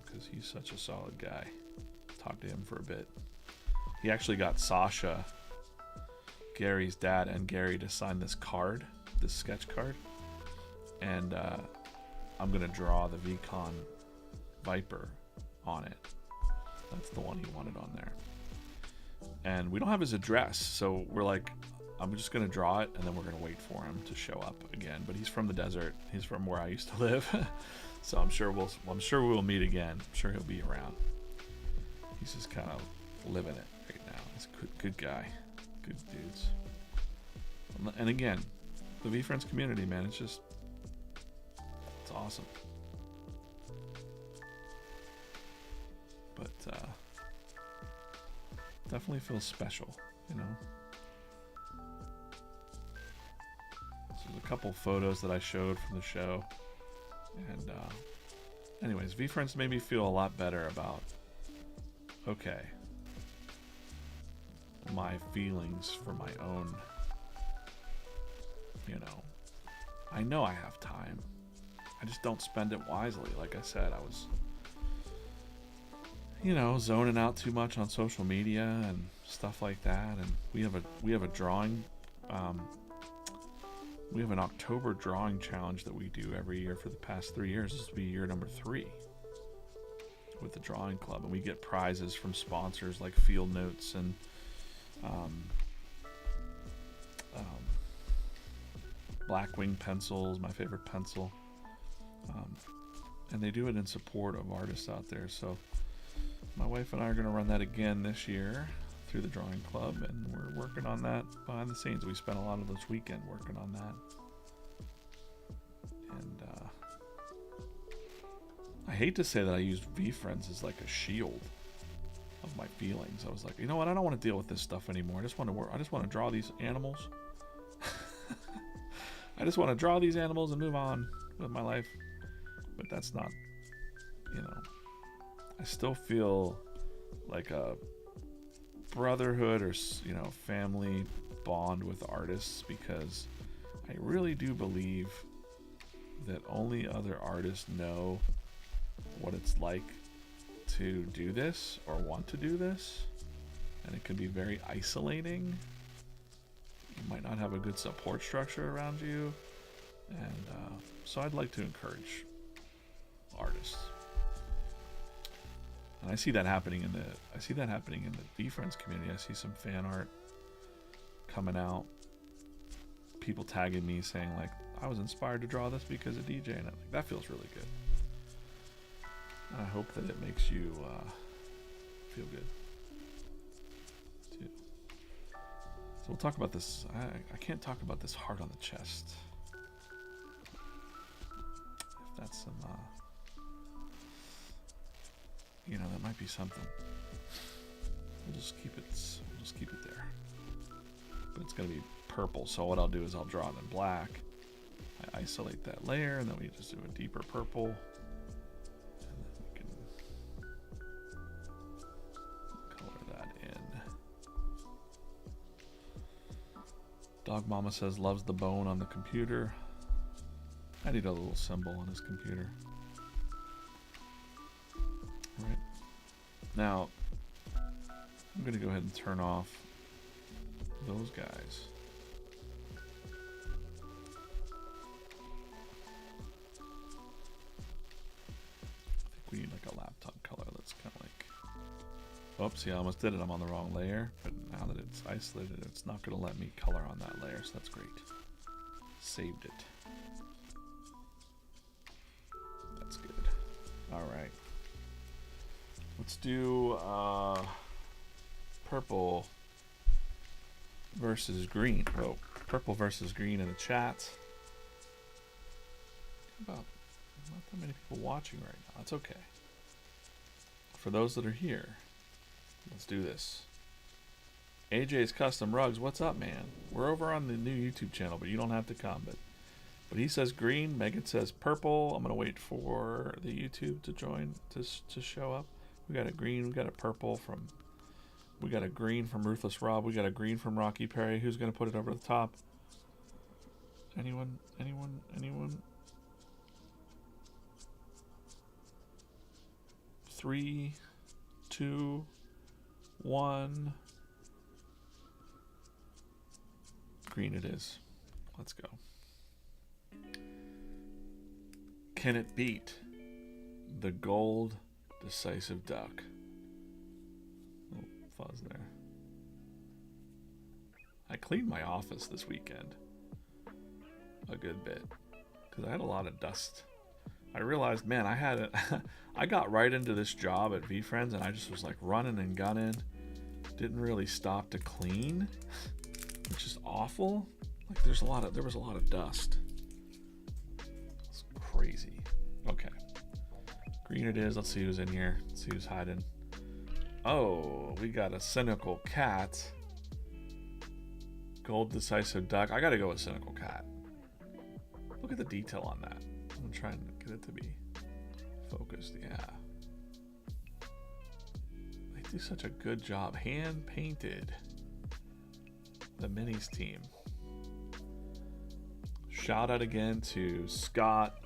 because he's such a solid guy. Talked to him for a bit. He actually got Sasha, Gary's dad, and Gary to sign this card, this sketch card, and I'm gonna draw the VCon Viper on it. That's the one he wanted on there. And we don't have his address, so we're like, I'm just gonna draw it, and then we're gonna wait for him to show up again. But he's from the desert. He's from where I used to live, so I'm sure we'll meet again. I'm sure he'll be around. He's just kind of living it right now. He's a good guy, good dudes. And again, the VeeFriends community, man, it's awesome. But definitely feels special, you know. So there's a couple photos that I showed from the show, and anyways, VeeFriends made me feel a lot better about, okay, my feelings for my own, you know, I know I have time, I just don't spend it wisely. Like I said, I was, you know, zoning out too much on social media and stuff like that. And we have a drawing, we have an October drawing challenge that we do every year for the past 3 years. This will be year number 3 with the drawing club, and we get prizes from sponsors like Field Notes and Blackwing pencils, my favorite pencil. And they do it in support of artists out there. So my wife and I are going to run that again this year through the drawing club, and we're working on that behind the scenes. We spent a lot of this weekend working on that. And I hate to say that I used VeeFriends as like a shield of my feelings. I was like, you know what? I don't want to deal with this stuff anymore. I just want to work. I just want to draw these animals. I just want to draw these animals and move on with my life. But that's not, you know, I still feel like a brotherhood or, you know, family bond with artists, because I really do believe that only other artists know what it's like to do this or want to do this, and it can be very isolating. You might not have a good support structure around you, and so I'd like to encourage artists, and I see that happening in the VeeFriends community. I see some fan art coming out, people tagging me saying like, I was inspired to draw this because of DJ, and like, that feels really good. And I hope that it makes you feel good too. So we'll talk about this. I can't talk about this heart on the chest. If that's some, you know, that might be something. We'll just keep it there. But it's gonna be purple. So what I'll do is I'll draw it in black. I isolate that layer, and then we just do a deeper purple. And then we can color that in. Dog Mama says loves the bone on the computer. I need a little symbol on his computer. All right. Now, I'm going to go ahead and turn off those guys. I think we need like a laptop color that's kind of like... Oops, yeah, I almost did it. I'm on the wrong layer. But now that it's isolated, it's not going to let me color on that layer, so that's great. Saved it. That's good. All right. Let's do purple versus green. Oh, purple versus green in the chat. About not that many people watching right now. That's okay. For those that are here, let's do this. AJ's Custom Rugs, what's up, man? We're over on the new YouTube channel, but you don't have to come. But he says green. Megan says purple. I'm gonna wait for the YouTube to join to show up. We got a green. We got a purple from. We got a green from Ruthless Rob. We got a green from Rocky Perry. Who's gonna put it over the top? Anyone? Anyone? Anyone? 3, 2, 1. Green it is. Let's go. Can it beat the gold decisive duck? Oh, fuzz there. I cleaned my office this weekend a good bit because I had a lot of dust. I realized, man, I got right into this job at VeeFriends, and I just was like running and gunning. Didn't really stop to clean, which is awful. Like there was a lot of dust. It's crazy. Okay. Green it is. Let's see who's in here. Let's see who's hiding. Oh, we got a cynical cat. Gold decisive duck. I gotta go with cynical cat. Look at the detail on that. I'm trying to get it to be focused. Yeah. They do such a good job. Hand painted. The Minis team. Shout out again to Scott,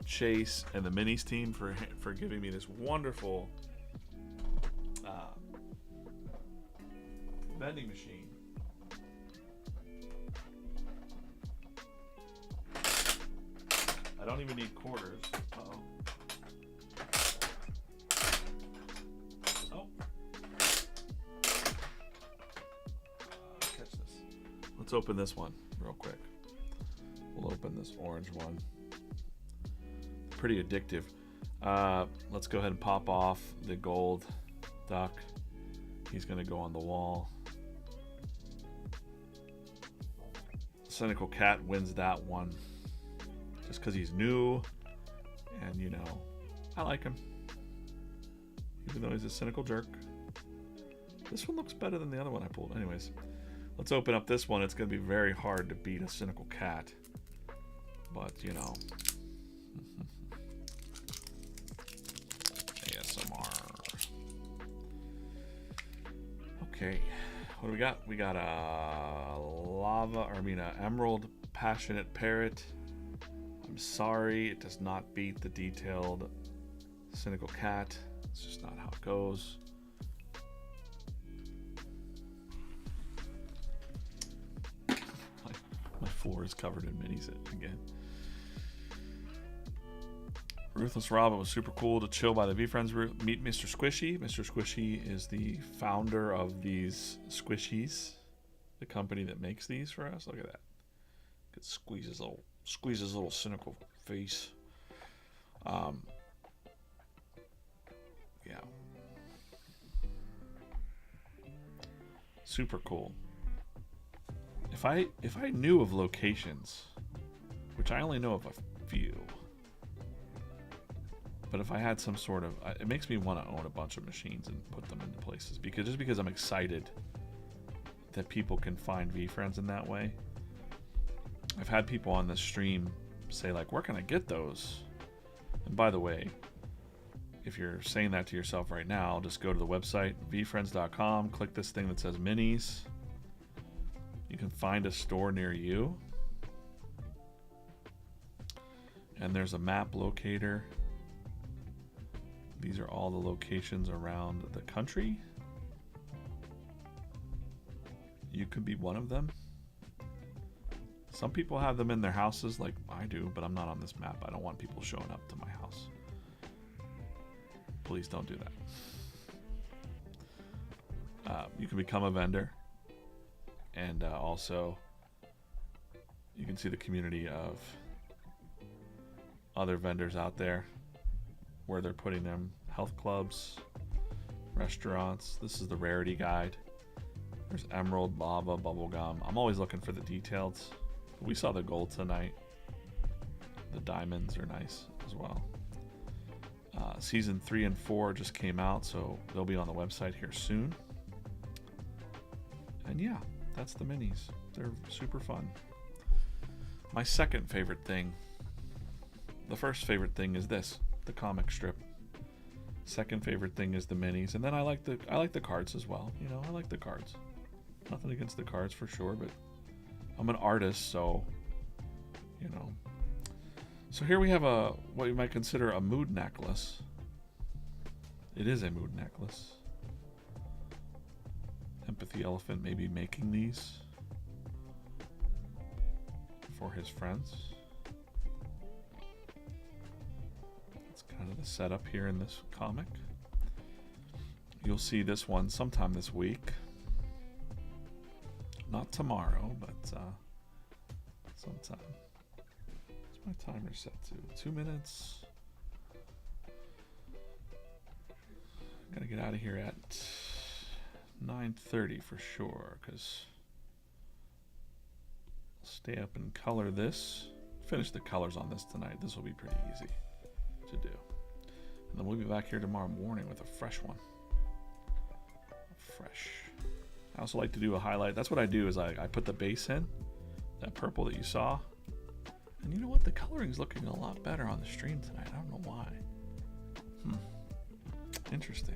Chase, and the Minis team for giving me this wonderful vending machine. I don't even need quarters. Uh-oh. Oh. Catch this. Let's open this one real quick. We'll open this orange one. Pretty addictive. Let's go ahead and pop off the gold duck. He's going to go on the wall. Cynical Cat wins that one. Just because he's new. And, you know, I like him. Even though he's a cynical jerk. This one looks better than the other one I pulled. Anyways, let's open up this one. It's going to be very hard to beat a cynical cat. But, you know. ASMR. Okay. What do we got? We got a emerald passionate parrot. I'm sorry, it does not beat the detailed cynical cat. It's just not how it goes. My floor is covered in minis again. Ruthless Robin was super cool to chill by the VeeFriends. Meet Mr. Squishy. Mr. Squishy is the founder of these squishies, the company that makes these for us. Look at that. Could squeeze his little cynical face. Yeah. Super cool. If I knew of locations, which I only know of a few, but if I had some sort of, it makes me want to own a bunch of machines and put them into places, because I'm excited that people can find VeeFriends in that way. I've had people on this stream say, like, where can I get those? And by the way, if you're saying that to yourself right now, just go to the website, VeeFriends.com, click this thing that says minis. You can find a store near you. And there's a map locator. These are all the locations around the country. You could be one of them. Some people have them in their houses like I do, but I'm not on this map. I don't want people showing up to my house. Please don't do that. You can become a vendor. And also, you can see the community of other vendors out there where they're putting them. Health clubs, restaurants. This is the rarity guide. There's emerald, lava, bubblegum. I'm always looking for the details. We saw the gold tonight. The diamonds are nice as well. Season 3 and 4 just came out, so they'll be on the website here soon. And yeah, that's the minis. They're super fun. My second favorite thing, the first favorite thing is this, the comic strip. Second favorite thing is the minis, and then I like the cards as well. You know, I like the cards. Nothing against the cards for sure, but I'm an artist, so you know. So here we have what you might consider a mood necklace. It is a mood necklace. Empathy Elephant may be making these for his friends. That's kind of the setup here in this comic. You'll see this one sometime this week. Not tomorrow, but sometime. What's my timer set to? 2 minutes. Gotta get out of here at 9:30 for sure, because I'll stay up and color this. Finish the colors on this tonight. This will be pretty easy to do. And then we'll be back here tomorrow morning with a fresh one. Fresh. I also like to do a highlight. That's what I do, is I put the base in, that purple that you saw. And you know what? The coloring's looking a lot better on the stream tonight. I don't know why. Interesting.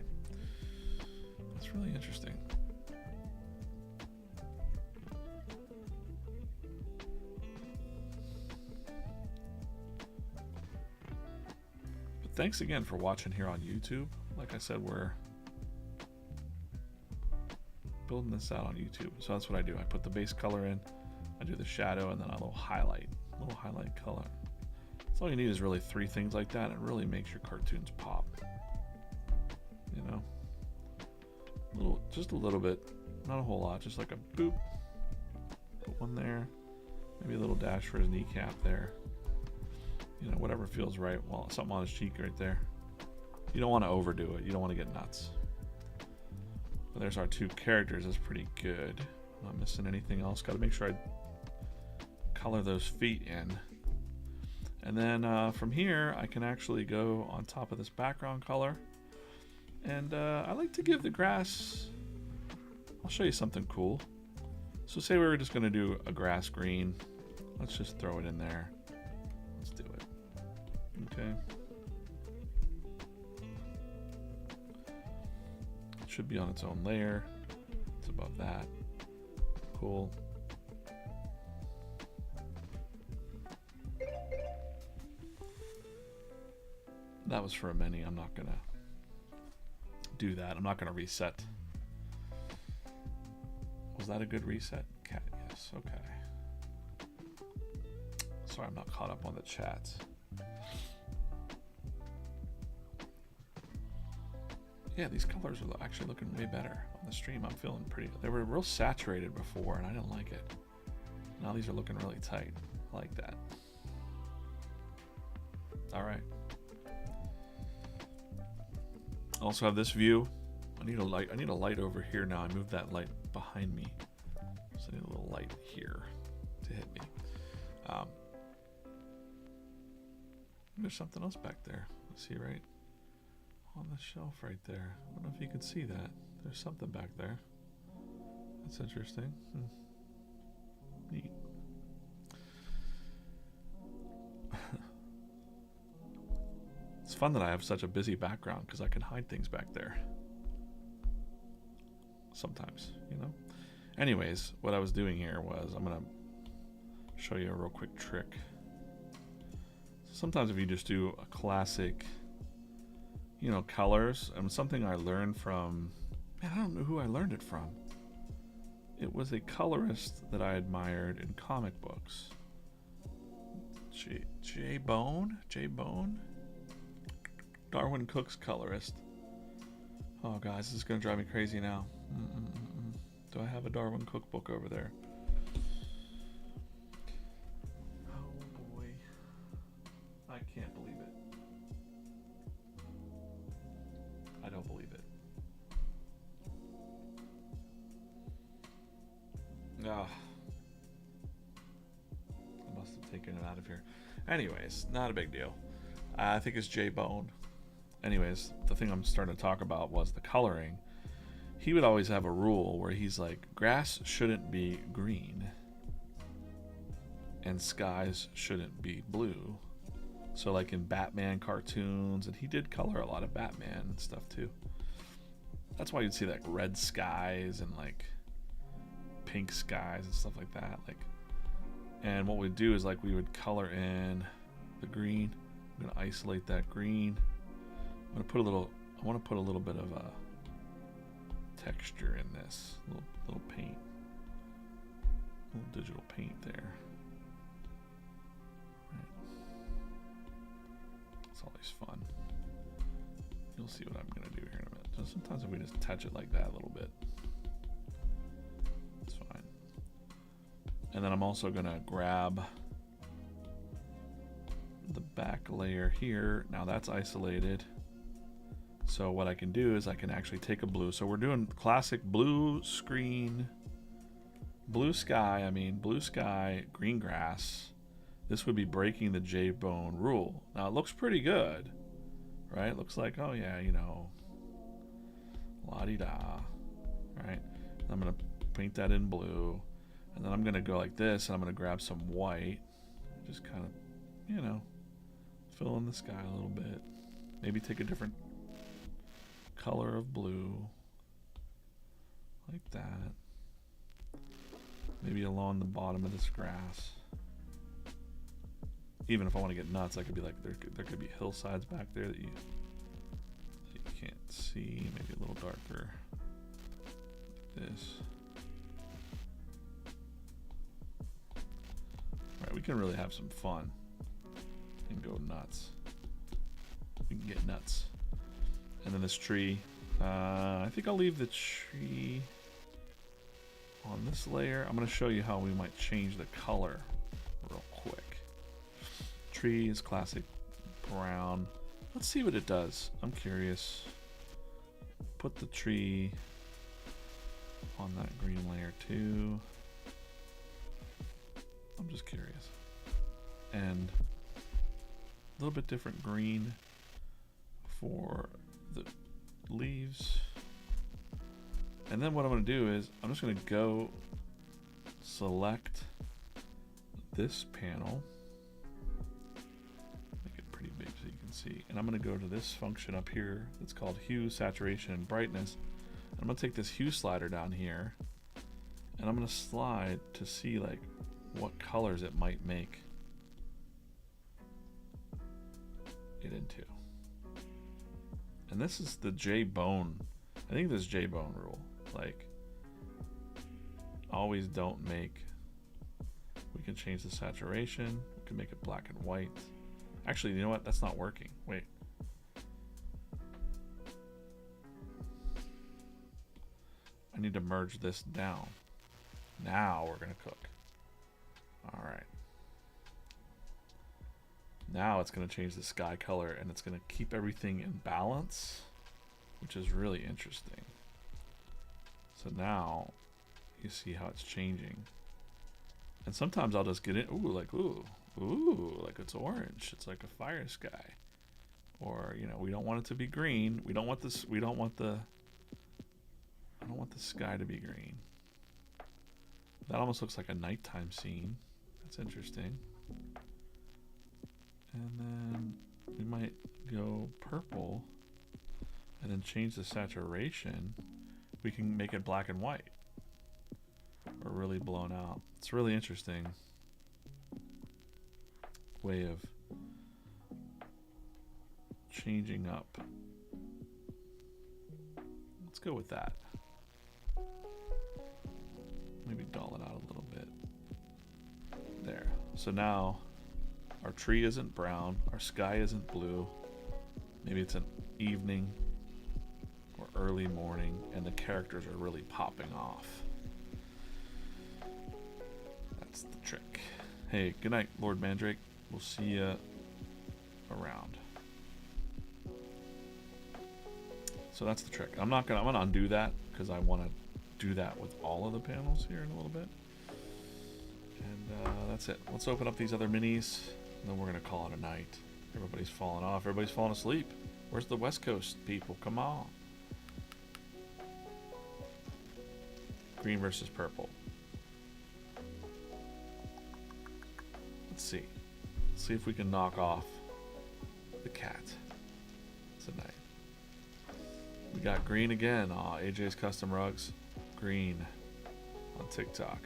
That's really interesting. But thanks again for watching here on YouTube. Like I said, we're building this out on YouTube. So that's what I do. I put the base color in, I do the shadow, and then a little highlight color. So all you need is really 3 things like that. It really makes your cartoons pop. You know? Just a little bit, not a whole lot, just like a boop. Put one there. Maybe a little dash for his kneecap there. You know, whatever feels right. Well, something on his cheek right there. You don't want to overdo it. You don't want to get nuts. But there's our two characters. That's pretty good. Not missing anything else. Got to make sure I color those feet in. And then from here, I can actually go on top of this background color. And I like to give the grass... I'll show you something cool. So say we were just going to do a grass green. Let's just throw it in there. Let's do it. Okay. It should be on its own layer. It's above that. Cool. That was for a mini. I'm not going to do that. I'm not going to reset. Was that a good reset? Cat, yes. Okay. Sorry, I'm not caught up on the chats. Yeah, these colors are actually looking way better on the stream. I'm feeling pretty. They were real saturated before, and I didn't like it. Now these are looking really tight. I like that. All right. Also have this view. I need a light. I need a light over here now. I moved that light behind me, so I need a little light here to hit me. There's something else back there. See right on the shelf right there. I don't know if you can see that. There's something back there. That's interesting. Neat. It's fun that I have such a busy background because I can hide things back there. Sometimes, you know. Anyways, what I was doing here was I'm gonna show you a real quick trick. Sometimes if you just do a classic, you know, colors, and something I learned from, man, I don't know who I learned it from. It was a colorist that I admired in comic books. J Bone? Darwin Cook's colorist. Oh, guys, this is going to drive me crazy now. Do I have a Darwin Cook book over there? Oh, boy. I can't believe it. I don't believe it. Ah. I must have taken it out of here. Anyways, not a big deal. I think it's J Bone. Anyways, the thing I'm starting to talk about was the coloring. He would always have a rule where he's like, grass shouldn't be green and skies shouldn't be blue. So like in Batman cartoons, and he did color a lot of Batman and stuff too. That's why you'd see like red skies and like pink skies and stuff like that. And what we'd do is like we would color in the green. I'm gonna isolate that green. I want to put a little bit of a texture in this little paint, little digital paint there. Right. It's always fun. You'll see what I'm gonna do here in a minute. So sometimes if we just touch it like that a little bit, it's fine. And then I'm also gonna grab the back layer here. Now that's isolated. So what I can do is I can actually take a blue. So we're doing classic blue screen, blue sky, green grass. This would be breaking the J-Bone rule. Now it looks pretty good, right? It looks like, oh yeah, you know, la-di-da, right? And I'm gonna paint that in blue. And then I'm gonna go like this, and I'm gonna grab some white. Just kind of, you know, fill in the sky a little bit. Maybe take a different color of blue, like that. Maybe along the bottom of this grass. Even if I want to get nuts, I could be like, there could be hillsides back there that you can't see. Maybe a little darker. Like this. All right, we can really have some fun and go nuts. We can get nuts. And then this tree, I think I'll leave the tree on this layer. I'm going to show you how we might change the color tree is classic brown. Let's see what it does. I'm curious. Put the tree on that green layer too. I'm just curious. And a little bit different green for the leaves. And then what I'm going to do is I'm just going to go select this panel, make it pretty big so you can see, and I'm going to go to this function up here that's called hue, saturation, and brightness. And I'm going to take this hue slider down here and I'm going to slide to see like what colors it might make it into. And this is the J-bone. I think this is J-bone rule. Like, always don't make. We can change the saturation. We can make it black and white. Actually, you know what? That's not working. Wait. I need to merge this down. Now we're gonna cook. All right. Now it's going to change the sky color and it's going to keep everything in balance, which is really interesting. So now you see how it's changing. And sometimes I'll just get it, like it's orange. It's like a fire sky. Or, you know, we don't want it to be green. I don't want the sky to be green. That almost looks like a nighttime scene. That's interesting. And then we might go purple and then change the saturation. We can make it black and white or really blown out. It's a really interesting way of changing up. Let's go with that. Maybe dull it out a little bit. There. So now our tree isn't brown, our sky isn't blue. Maybe it's an evening or early morning and the characters are really popping off. That's the trick. Hey, good night, Lord Mandrake. We'll see you around. So that's the trick. I'm gonna undo that because I want to do that with all of the panels here in a little bit. And that's it. Let's open up these other minis. And then we're going to call it a night. Everybody's falling off. Everybody's falling asleep. Where's the West Coast people? Come on. Green versus purple. Let's see. Let's see if we can knock off the cat tonight. We got green again. Aw, AJ's Custom Rugs. Green on TikTok.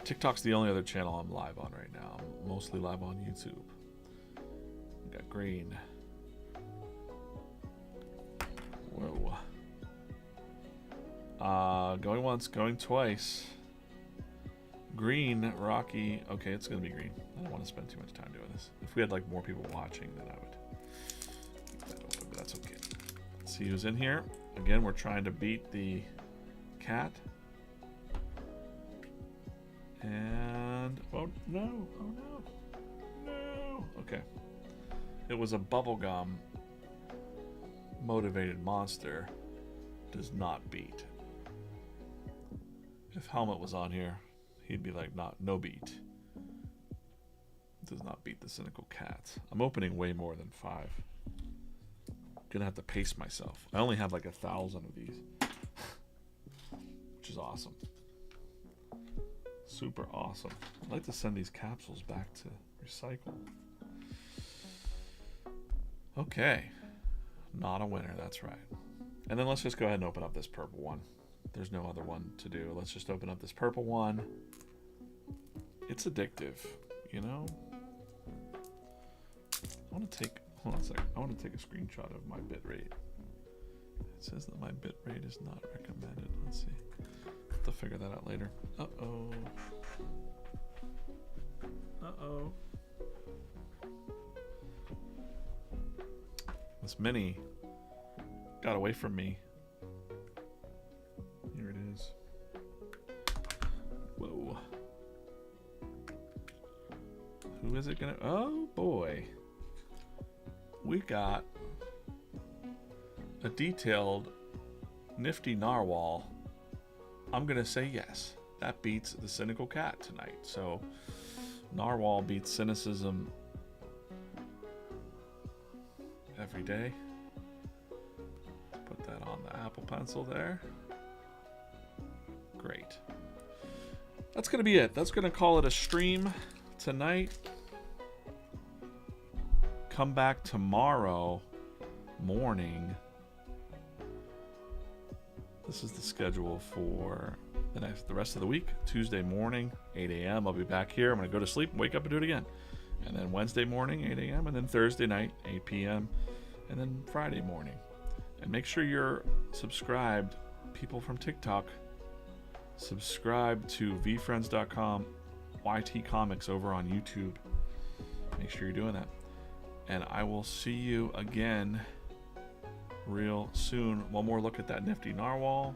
TikTok's the only other channel I'm live on right now. I'm mostly live on YouTube. We got green. Whoa. Going once, going twice. Green, Rocky. Okay, it's gonna be green. I don't want to spend too much time doing this. If we had like more people watching, then I would keep that open, but that's okay. Let's see who's in here. Again, we're trying to beat the cat. And oh no, okay. It was a bubblegum motivated monster. Does not beat. If Helmet was on here, he'd be like, no beat. Does not beat the cynical cat. I'm opening way more than 5. Gonna have to pace myself. I only have like 1,000 of these, which is awesome. Super awesome. I'd like to send these capsules back to recycle. Okay. Not a winner, that's right. And then let's just go ahead and open up this purple one. There's no other one to do. Let's just open up this purple one. It's addictive, you know? Hold on a second. I want to take a screenshot of my bitrate. It says that my bitrate is not recommended. Let's see. Have to figure that out later. Uh-oh. Uh-oh. This mini got away from me. Here it is. Whoa. Who is it gonna... Oh, boy, we got a detailed nifty narwhal. I'm gonna say yes. That beats the cynical cat tonight. So narwhal beats cynicism every day. Put that on the Apple Pencil there. Great. That's gonna be it. That's gonna call it a stream tonight. Come back tomorrow morning. This is the schedule for the rest of the week. Tuesday morning, 8 a.m. I'll be back here. I'm going to go to sleep, wake up, and do it again. And then Wednesday morning, 8 a.m. And then Thursday night, 8 p.m. And then Friday morning. And make sure you're subscribed. People from TikTok, subscribe to VeeFriends.com, YT Comics over on YouTube. Make sure you're doing that. And I will see you again real soon. One more look at that nifty narwhal.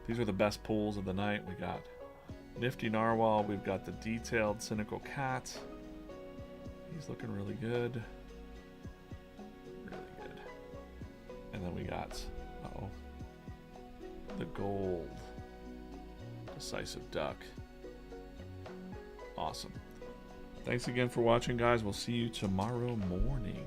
These are the best pulls of the night. We got nifty narwhal. We've got the detailed cynical cat. He's looking really good. Really good. And then we got, the gold decisive duck. Awesome. Thanks again for watching, guys. We'll see you tomorrow morning.